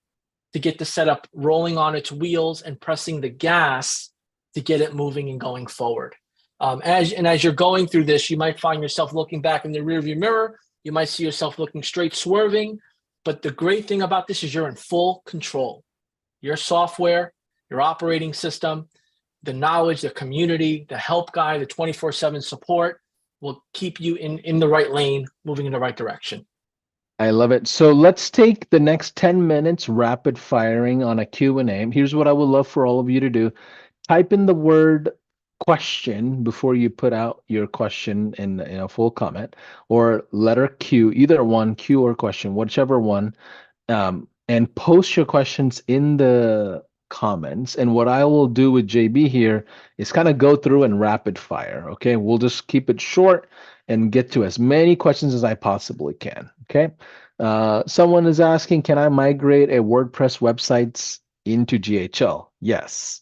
[SPEAKER 2] to get the setup rolling on its wheels and pressing the gas to get it moving and going forward. As you're going through this, you might find yourself looking back in the rearview mirror. You might see yourself looking straight, swerving. But the great thing about this is you're in full control. Your software, your operating system, the knowledge, the community, the help guide, the 24/7 support will keep you in the right lane, moving in the right direction.
[SPEAKER 1] I love it. So let's take the next 10 minutes rapid firing on a Q&A. Here's what I would love for all of you to do. Type in the word question before you put out your question in a full comment, or letter Q, either one, Q or question, whichever one, and post your questions in the comments. And what I will do with JB here is kind of go through and rapid fire. Okay, we'll just keep it short and get to as many questions as I possibly can. Okay. Someone is asking, can I migrate a WordPress websites into GHL? Yes.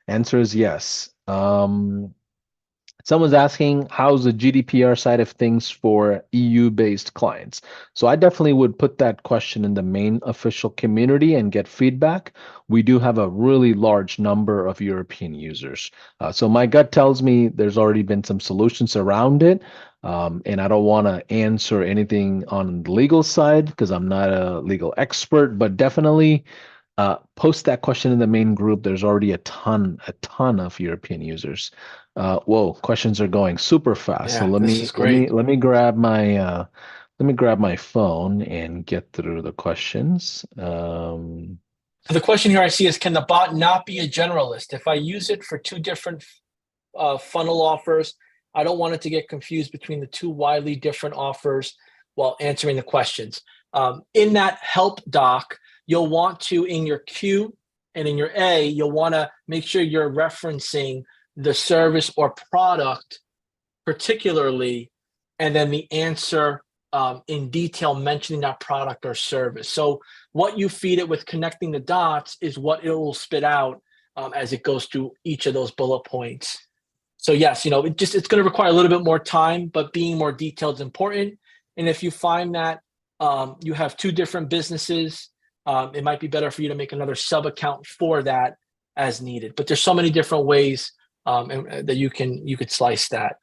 [SPEAKER 1] Answer is yes. Someone's asking, how's the GDPR side of things for EU-based clients? So I definitely would put that question in the main official community and get feedback. We do have a really large number of European users. So my gut tells me there's already been some solutions around it. And I don't want to answer anything on the legal side because I'm not a legal expert, but definitely post that question in the main group. There's already a ton of European users. Whoa, questions are going super fast. So
[SPEAKER 2] Yeah, this is great.
[SPEAKER 1] let me grab my phone and get through the questions.
[SPEAKER 2] So the question here I see is, can the bot not be a generalist? If I use it for two different funnel offers, I don't want it to get confused between the two widely different offers while answering the questions. In that help doc, you'll want to, in your Q and in your A, you'll want to make sure you're referencing the service or product particularly, and then the answer in detail mentioning that product or service. So what you feed it with connecting the dots is what it will spit out as it goes through each of those bullet points. So yes, it's going to require a little bit more time, but being more detailed is important. And if you find that you have two different businesses, it might be better for you to make another sub account for that as needed. But there's so many different ways that you could slice that.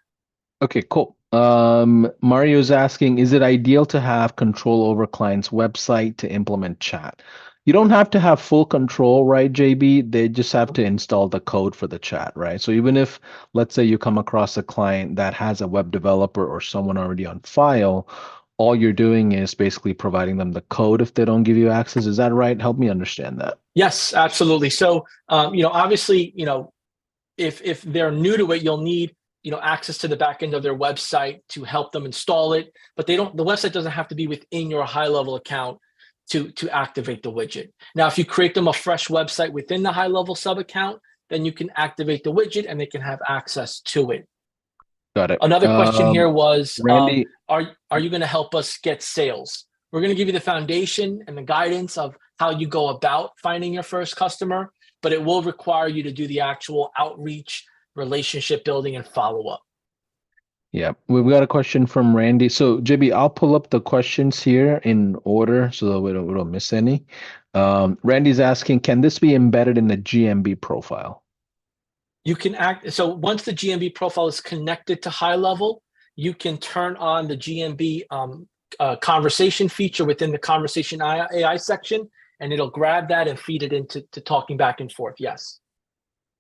[SPEAKER 1] Okay, cool. Mario's asking, is it ideal to have control over client's website to implement chat? You don't have to have full control, right, JB? They just have to install the code for the chat, right? So even if, let's say, you come across a client that has a web developer or someone already on file, all you're doing is basically providing them the code if they don't give you access. Is that right? Help me understand that.
[SPEAKER 2] Yes, absolutely. So, obviously, if they're new to it, you'll need access to the back end of their website to help them install it. But the website doesn't have to be within your high level account to activate the widget. Now, if you create them a fresh website within the high level sub account, then you can activate the widget and they can have access to it.
[SPEAKER 1] Got it.
[SPEAKER 2] Another question here was,
[SPEAKER 1] Randy,
[SPEAKER 2] are you going to help us get sales? We're going to give you the foundation and the guidance of how you go about finding your first customer, but it will require you to do the actual outreach, relationship building, and follow-up.
[SPEAKER 1] Yeah, we've got a question from Randy. So, JB, I'll pull up the questions here in order so that we don't miss any. Randy's asking, can this be embedded in the GMB profile?
[SPEAKER 2] You can so once the GMB profile is connected to high level, you can turn on the GMB conversation feature within the conversation AI section, and it'll grab that and feed it into talking back and forth. Yes.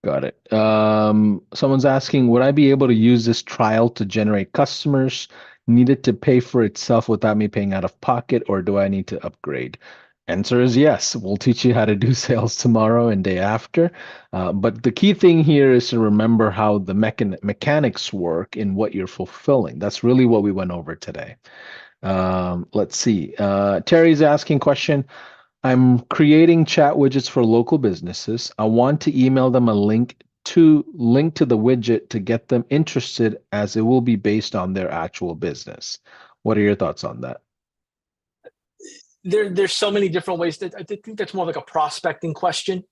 [SPEAKER 1] Got it. Someone's asking, would I be able to use this trial to generate customers? Need it to pay for itself without me paying out of pocket, or do I need to upgrade? Answer is yes. We'll teach you how to do sales tomorrow and day after. But the key thing here is to remember how the mechanics work in what you're fulfilling. That's really what we went over today. Let's see. Terry's asking question. I'm creating chat widgets for local businesses. I want to email them a link to the widget to get them interested, as it will be based on their actual business. What are your thoughts on that?
[SPEAKER 2] There's so many different ways that I think that's more like a prospecting question.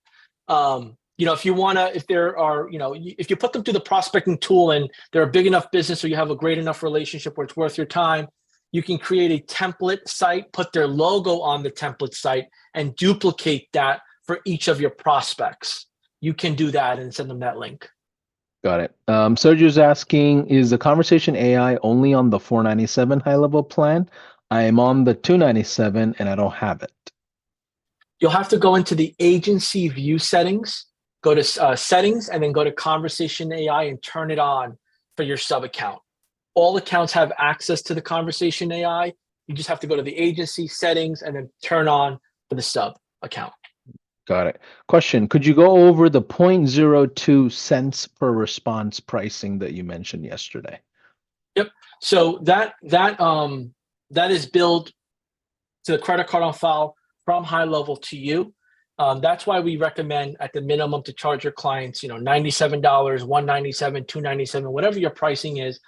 [SPEAKER 2] If you want to, if there are, if you put them through the prospecting tool and they're a big enough business or you have a great enough relationship where it's worth your time, you can create a template site, put their logo on the template site, and duplicate that for each of your prospects. You can do that and send them that link.
[SPEAKER 1] Got it. Sergio's asking, is the conversation AI only on the $497 high level plan? I am on the $297 and I don't have it.
[SPEAKER 2] You'll have to go into the agency view settings, go to settings, and then go to conversation AI and turn it on for your sub account. All accounts have access to the conversation AI. You just have to go to the agency settings and then turn on for the sub account.
[SPEAKER 1] Got it. Question, could you go over the 0.02 cents per response pricing that you mentioned yesterday?
[SPEAKER 2] Yep. So that is billed to the credit card on file from high level to you. That's why we recommend at the minimum to charge your clients, $97, $197, $297, whatever your pricing is.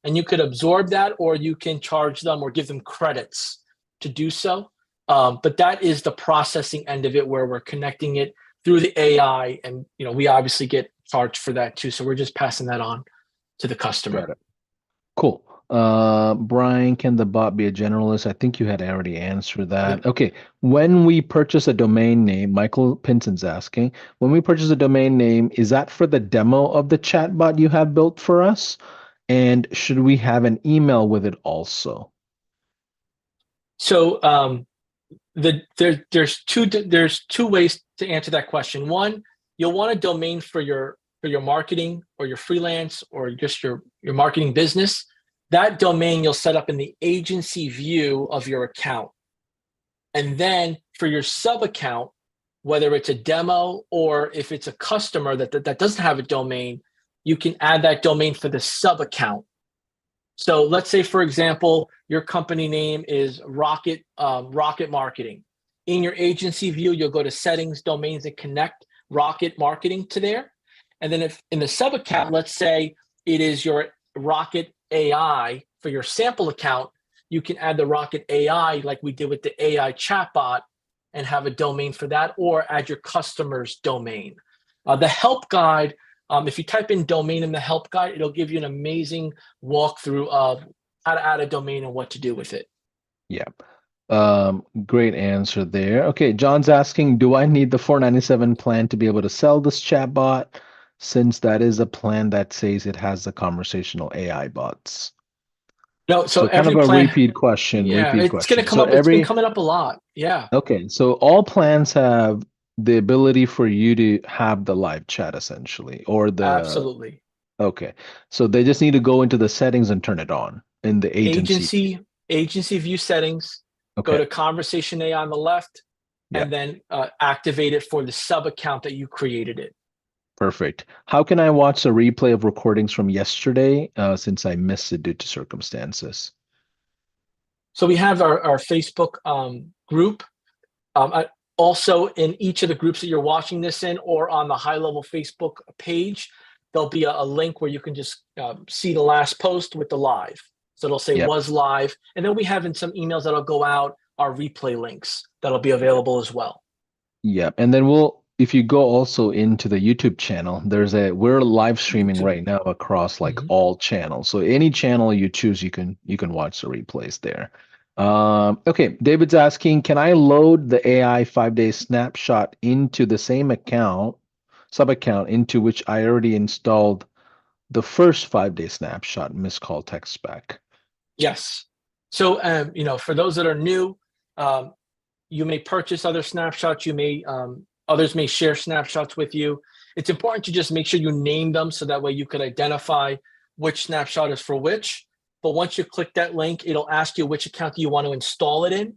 [SPEAKER 2] And you could absorb that, or you can charge them or give them credits to do so. But that is the processing end of it, where we're connecting it through the AI, and we obviously get charged for that too. So we're just passing that on to the customer.
[SPEAKER 1] Got it. Cool. Brian, can the bot be a generalist? I think you had already answered that.
[SPEAKER 2] Yep.
[SPEAKER 1] Okay. When we purchase a domain name, Michael Pinson's asking, when we purchase a domain name, is that for the demo of the chatbot you have built for us? And should we have an email with it also?
[SPEAKER 2] So there's two ways to answer that question. One, you'll want a domain for your marketing or your freelance or just your marketing business. That domain you'll set up in the agency view of your account. And then for your sub account, whether it's a demo or if it's a customer that doesn't have a domain, you can add that domain for the sub account. So let's say, for example, your company name is Rocket Marketing. In your agency view, you'll go to settings, domains, and connect Rocket Marketing to there. And then if in the sub account, let's say it is your Rocket AI for your sample account, you can add the Rocket AI like we did with the AI chatbot and have a domain for that, or add your customer's domain. The help guide, if you type in domain in the help guide, it'll give you an amazing walkthrough of how to add a domain and what to do with it.
[SPEAKER 1] Yeah. Great answer there. Okay, John's asking, do I need the 497 plan to be able to sell this chatbot, since that is a plan that says it has the conversational AI bots?
[SPEAKER 2] No, so
[SPEAKER 1] So kind of
[SPEAKER 2] every
[SPEAKER 1] a
[SPEAKER 2] plan,
[SPEAKER 1] repeat question,
[SPEAKER 2] yeah,
[SPEAKER 1] repeat
[SPEAKER 2] it's going to
[SPEAKER 1] question.
[SPEAKER 2] come
[SPEAKER 1] So
[SPEAKER 2] up. It's been
[SPEAKER 1] every,
[SPEAKER 2] coming up a lot. Yeah,
[SPEAKER 1] okay, so all plans have the ability for you to have the live chat essentially, or the,
[SPEAKER 2] absolutely.
[SPEAKER 1] okay. So they just need to go into the settings and turn it on in the agency.
[SPEAKER 2] Agency view settings, go
[SPEAKER 1] Okay,
[SPEAKER 2] to conversation AI on the left,
[SPEAKER 1] yeah,
[SPEAKER 2] and then activate it for the sub account that you created it.
[SPEAKER 1] perfect. How can I watch a replay of recordings from yesterday, since I missed it due to circumstances?
[SPEAKER 2] So we have our Facebook group. Also, in each of the groups that you're watching this in, or on the high level Facebook page, there'll be a link where you can just see the last post with the live. So it'll say
[SPEAKER 1] Yep.
[SPEAKER 2] was live. And then we have in some emails that'll go out our replay links that'll be available as well.
[SPEAKER 1] Yep. And then if you go also into the YouTube channel, we're live streaming
[SPEAKER 2] YouTube.
[SPEAKER 1] right now across like
[SPEAKER 2] Mhm.
[SPEAKER 1] all channels. So any channel you choose, you can watch the replays there. Okay, David's asking, can I load the AI 5-day snapshot into the same sub account into which I already installed the first 5-day snapshot miscall tech spec?
[SPEAKER 2] Yes. So, for those that are new, um, you may purchase other snapshots. Others may share snapshots with you. It's important to just make sure you name them so that way you could identify which snapshot is for which. But once you click that link, it'll ask you which account do you want to install it in.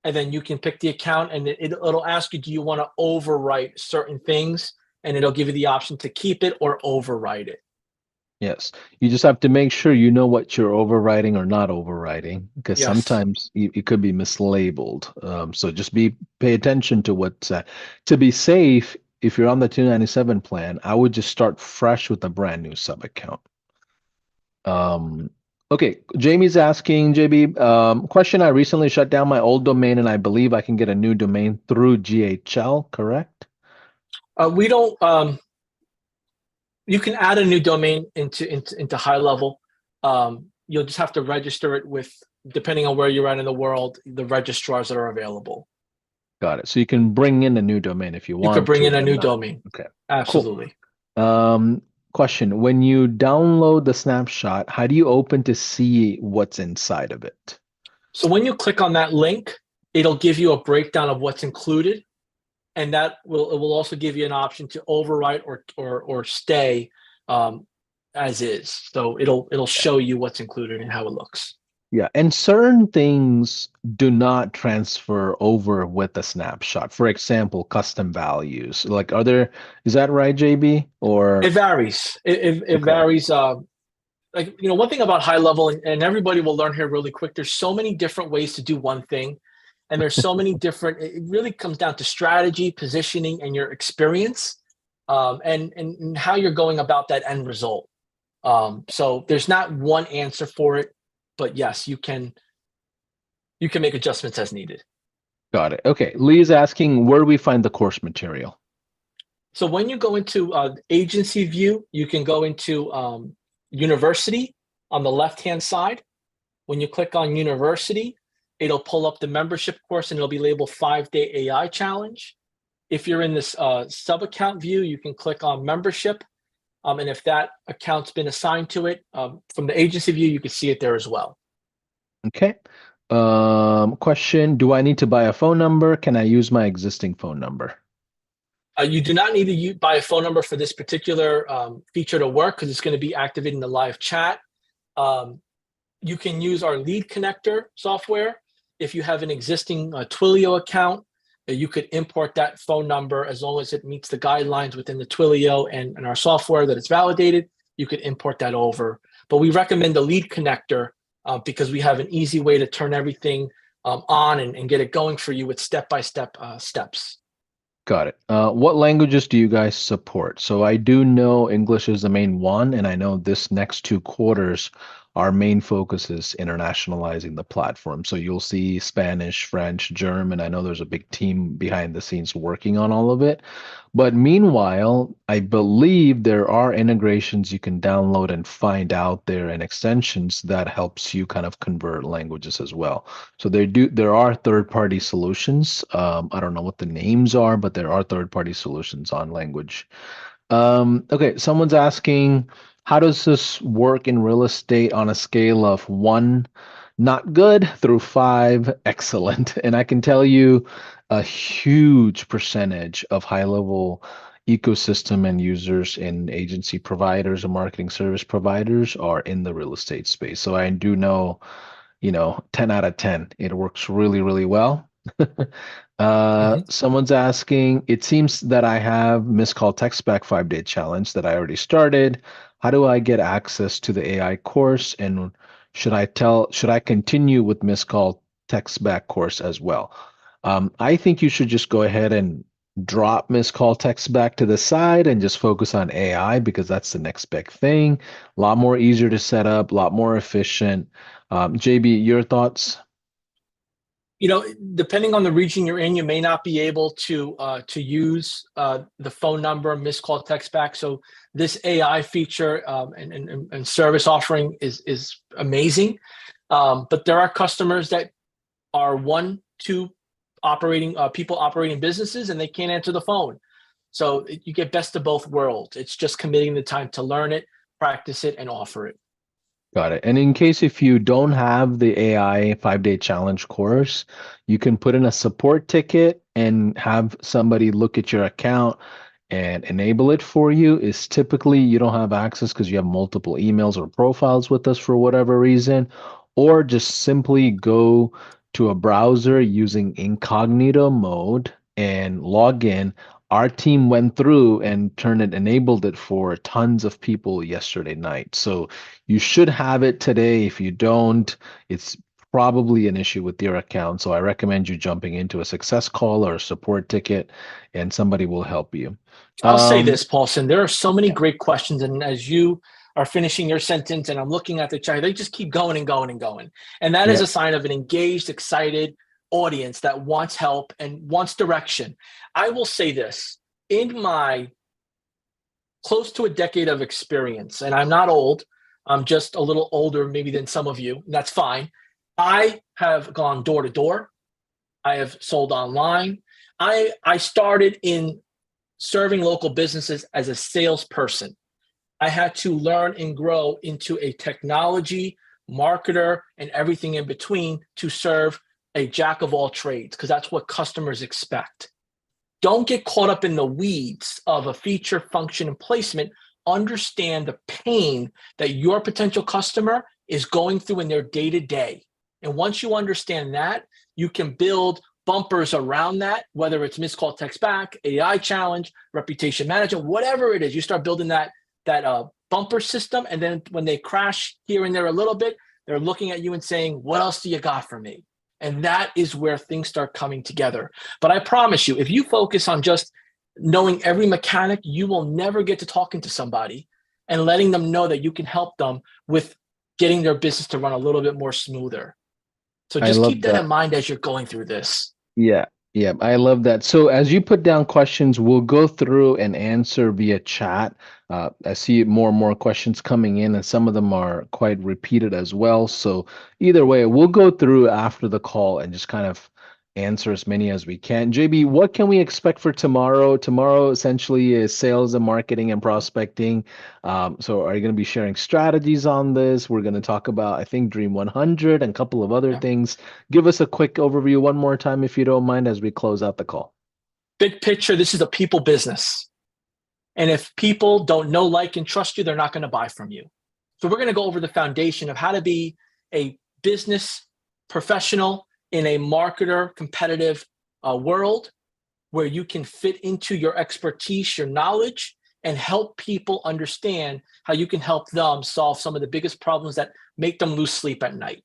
[SPEAKER 2] And then you can pick the account, and it'll ask you, do you want to overwrite certain things? And it'll give you the option to keep it or overwrite it.
[SPEAKER 1] Yes, you just have to make sure you know what you're overriding or not overriding, because
[SPEAKER 2] Yes.
[SPEAKER 1] sometimes it could be mislabeled. So just pay attention to what's to be safe. If you're on the 297 plan, I would just start fresh with a brand new sub account. Okay, Jamie's asking, JB, question, I recently shut down my old domain and I believe I can get a new domain through GHL, correct?
[SPEAKER 2] We don't. You can add a new domain into high level. You'll just have to register it with, depending on where you're at in the world, the registrars that are available.
[SPEAKER 1] Got it. So you can bring in a new domain if you
[SPEAKER 2] You could
[SPEAKER 1] want
[SPEAKER 2] bring
[SPEAKER 1] to,
[SPEAKER 2] in a
[SPEAKER 1] but
[SPEAKER 2] new
[SPEAKER 1] not.
[SPEAKER 2] domain.
[SPEAKER 1] Okay, cool.
[SPEAKER 2] Absolutely.
[SPEAKER 1] Question, when you download the snapshot, how do you open to see what's inside of it?
[SPEAKER 2] So when you click on that link, it'll give you a breakdown of what's included, and it will also give you an option to overwrite or stay as is. So it'll show you what's included and how it looks.
[SPEAKER 1] Yeah, and certain things do not transfer over with the snapshot. For example, custom values. Like, is that right, JB?
[SPEAKER 2] It
[SPEAKER 1] Or,
[SPEAKER 2] varies. It
[SPEAKER 1] okay,
[SPEAKER 2] varies. One thing about high level, and everybody will learn here really quick. There's so many different ways to do one thing, and there's so many different. It really comes down to strategy, positioning, and your experience, and how you're going about that end result. So there's not one answer for it, but yes, you can make adjustments as needed.
[SPEAKER 1] got it. Okay, Lee's asking, where do we find the course material?
[SPEAKER 2] So when you go into agency view, you can go into university on the left-hand side. When you click on university, it'll pull up the membership course and it'll be labeled 5-day AI challenge. If you're in this sub account view, you can click on membership. And if that account's been assigned to it, from the agency view, you can see it there as well.
[SPEAKER 1] Okay. Question, do I need to buy a phone number? Can I use my existing phone number?
[SPEAKER 2] You do not need to buy a phone number for this particular feature to work, because it's going to be activating the live chat. You can use our lead connector software. If you have an existing Twilio account, you could import that phone number as long as it meets the guidelines within the Twilio and our software that it's validated. You could import that over. But we recommend the lead connector because we have an easy way to turn everything on and get it going for you with step-by-step steps.
[SPEAKER 1] Got it. What languages do you guys support? So I do know English is the main one, and I know this next 2 quarters our main focus is internationalizing the platform. So you'll see Spanish, French, German. I know there's a big team behind the scenes working on all of it. But meanwhile, I believe there are integrations you can download and find out there and extensions that helps you kind of convert languages as well. So there are third-party solutions. I don't know what the names are, but there are third-party solutions on language. Okay, someone's asking, how does this work in real estate on a scale of one, not good, through five, excellent? And I can tell you a huge percentage of high-level ecosystem and users and agency providers and marketing service providers are in the real estate space. So I do know, 10 out of 10. It works really, really well.
[SPEAKER 2] Mhm.
[SPEAKER 1] Someone's asking, it seems that I have Miss Call Text Back 5-day challenge that I already started. How do I get access to the AI course? And should I continue with Miss Call Text Back course as well? I think you should just go ahead and drop Miss Call Text Back to the side and just focus on AI because that's the next big thing. A lot more easier to set up, a lot more efficient. JB, your thoughts?
[SPEAKER 2] Depending on the region you're in, you may not be able to use the phone number, missed call, text back. So this AI feature and service offering is amazing. But there are customers that are two operating people operating businesses, and they can't answer the phone. So you get best of both worlds. It's just committing the time to learn it, practice it, and offer it.
[SPEAKER 1] Got it. And in case if you don't have the AI 5-day challenge course, you can put in a support ticket and have somebody look at your account and enable it for you. Is typically you don't have access because you have multiple emails or profiles with us for whatever reason, or just simply go to a browser using incognito mode and log in. Our team went through and enabled it for tons of people yesterday night. So you should have it today. If you don't, it's probably an issue with your account. So I recommend you jumping into a success call or a support ticket, and somebody will help you.
[SPEAKER 2] I'll say
[SPEAKER 1] Um,
[SPEAKER 2] this, Paulson. There are so many
[SPEAKER 1] yeah,
[SPEAKER 2] great questions, and as you are finishing your sentence, and I'm looking at the chat, they just keep going and going and going, and that is
[SPEAKER 1] yeah,
[SPEAKER 2] a sign of an engaged, excited audience that wants help and wants direction. I will say this: in my close to a decade of experience, and I'm not old, I'm just a little older, maybe than some of you. And that's fine. I have gone door to door. I have sold online. I started in serving local businesses as a salesperson. I had to learn and grow into a technology marketer and everything in between to serve a jack of all trades because that's what customers expect. Don't get caught up in the weeds of a feature, function, and placement. Understand the pain that your potential customer is going through in their day to day. And once you understand that, you can build bumpers around that, whether it's missed call text back, AI challenge, reputation management, whatever it is. You start building that bumper system, and then when they crash here and there a little bit, they're looking at you and saying, "What else do you got for me?" And that is where things start coming together. But I promise you, if you focus on just knowing every mechanic, you will never get to talking to somebody and letting them know that you can help them with getting their business to run a little bit more smoother. So
[SPEAKER 1] I
[SPEAKER 2] just
[SPEAKER 1] love
[SPEAKER 2] keep that
[SPEAKER 1] that.
[SPEAKER 2] in mind as you're going through this.
[SPEAKER 1] Yeah, yeah, I love that. So as you put down questions, we'll go through and answer via chat. I see more and more questions coming in, and some of them are quite repeated as well. So either way, we'll go through after the call and just kind of answer as many as we can. JB, what can we expect for tomorrow? Tomorrow essentially is sales and marketing and prospecting. So are you going to be sharing strategies on this? We're going to talk about, I think, Dream 100 and a couple of other
[SPEAKER 2] Yeah.
[SPEAKER 1] things. Give us a quick overview one more time, if you don't mind, as we close out the call.
[SPEAKER 2] Big picture, this is a people business. And if people don't know, like, and trust you, they're not going to buy from you. So we're going to go over the foundation of how to be a business professional in a marketer competitive world where you can fit into your expertise, your knowledge, and help people understand how you can help them solve some of the biggest problems that make them lose sleep at night.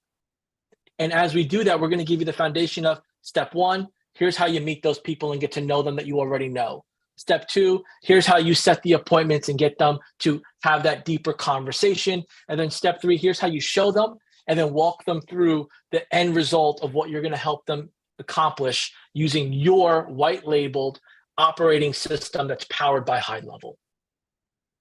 [SPEAKER 2] And as we do that, we're going to give you the foundation of step one. Here's how you meet those people and get to know them that you already know. Step two, here's how you set the appointments and get them to have that deeper conversation. And then step three, here's how you show them and then walk them through the end result of what you're going to help them accomplish using your white labeled operating system that's powered by High Level.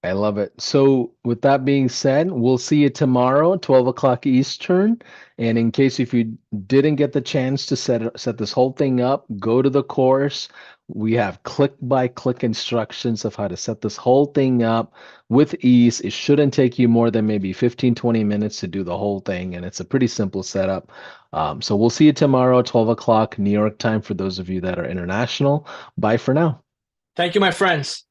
[SPEAKER 1] I love it. So with that being said, we'll see you tomorrow, 12 o'clock Eastern. And in case if you didn't get the chance to set this whole thing up, go to the course. We have click-by-click instructions of how to set this whole thing up with ease. It shouldn't take you more than maybe 15, 20 minutes to do the whole thing. And it's a pretty simple setup. So we'll see you tomorrow, 12 o'clock New York time for those of you that are international. Bye for now.
[SPEAKER 2] Thank you, my friends.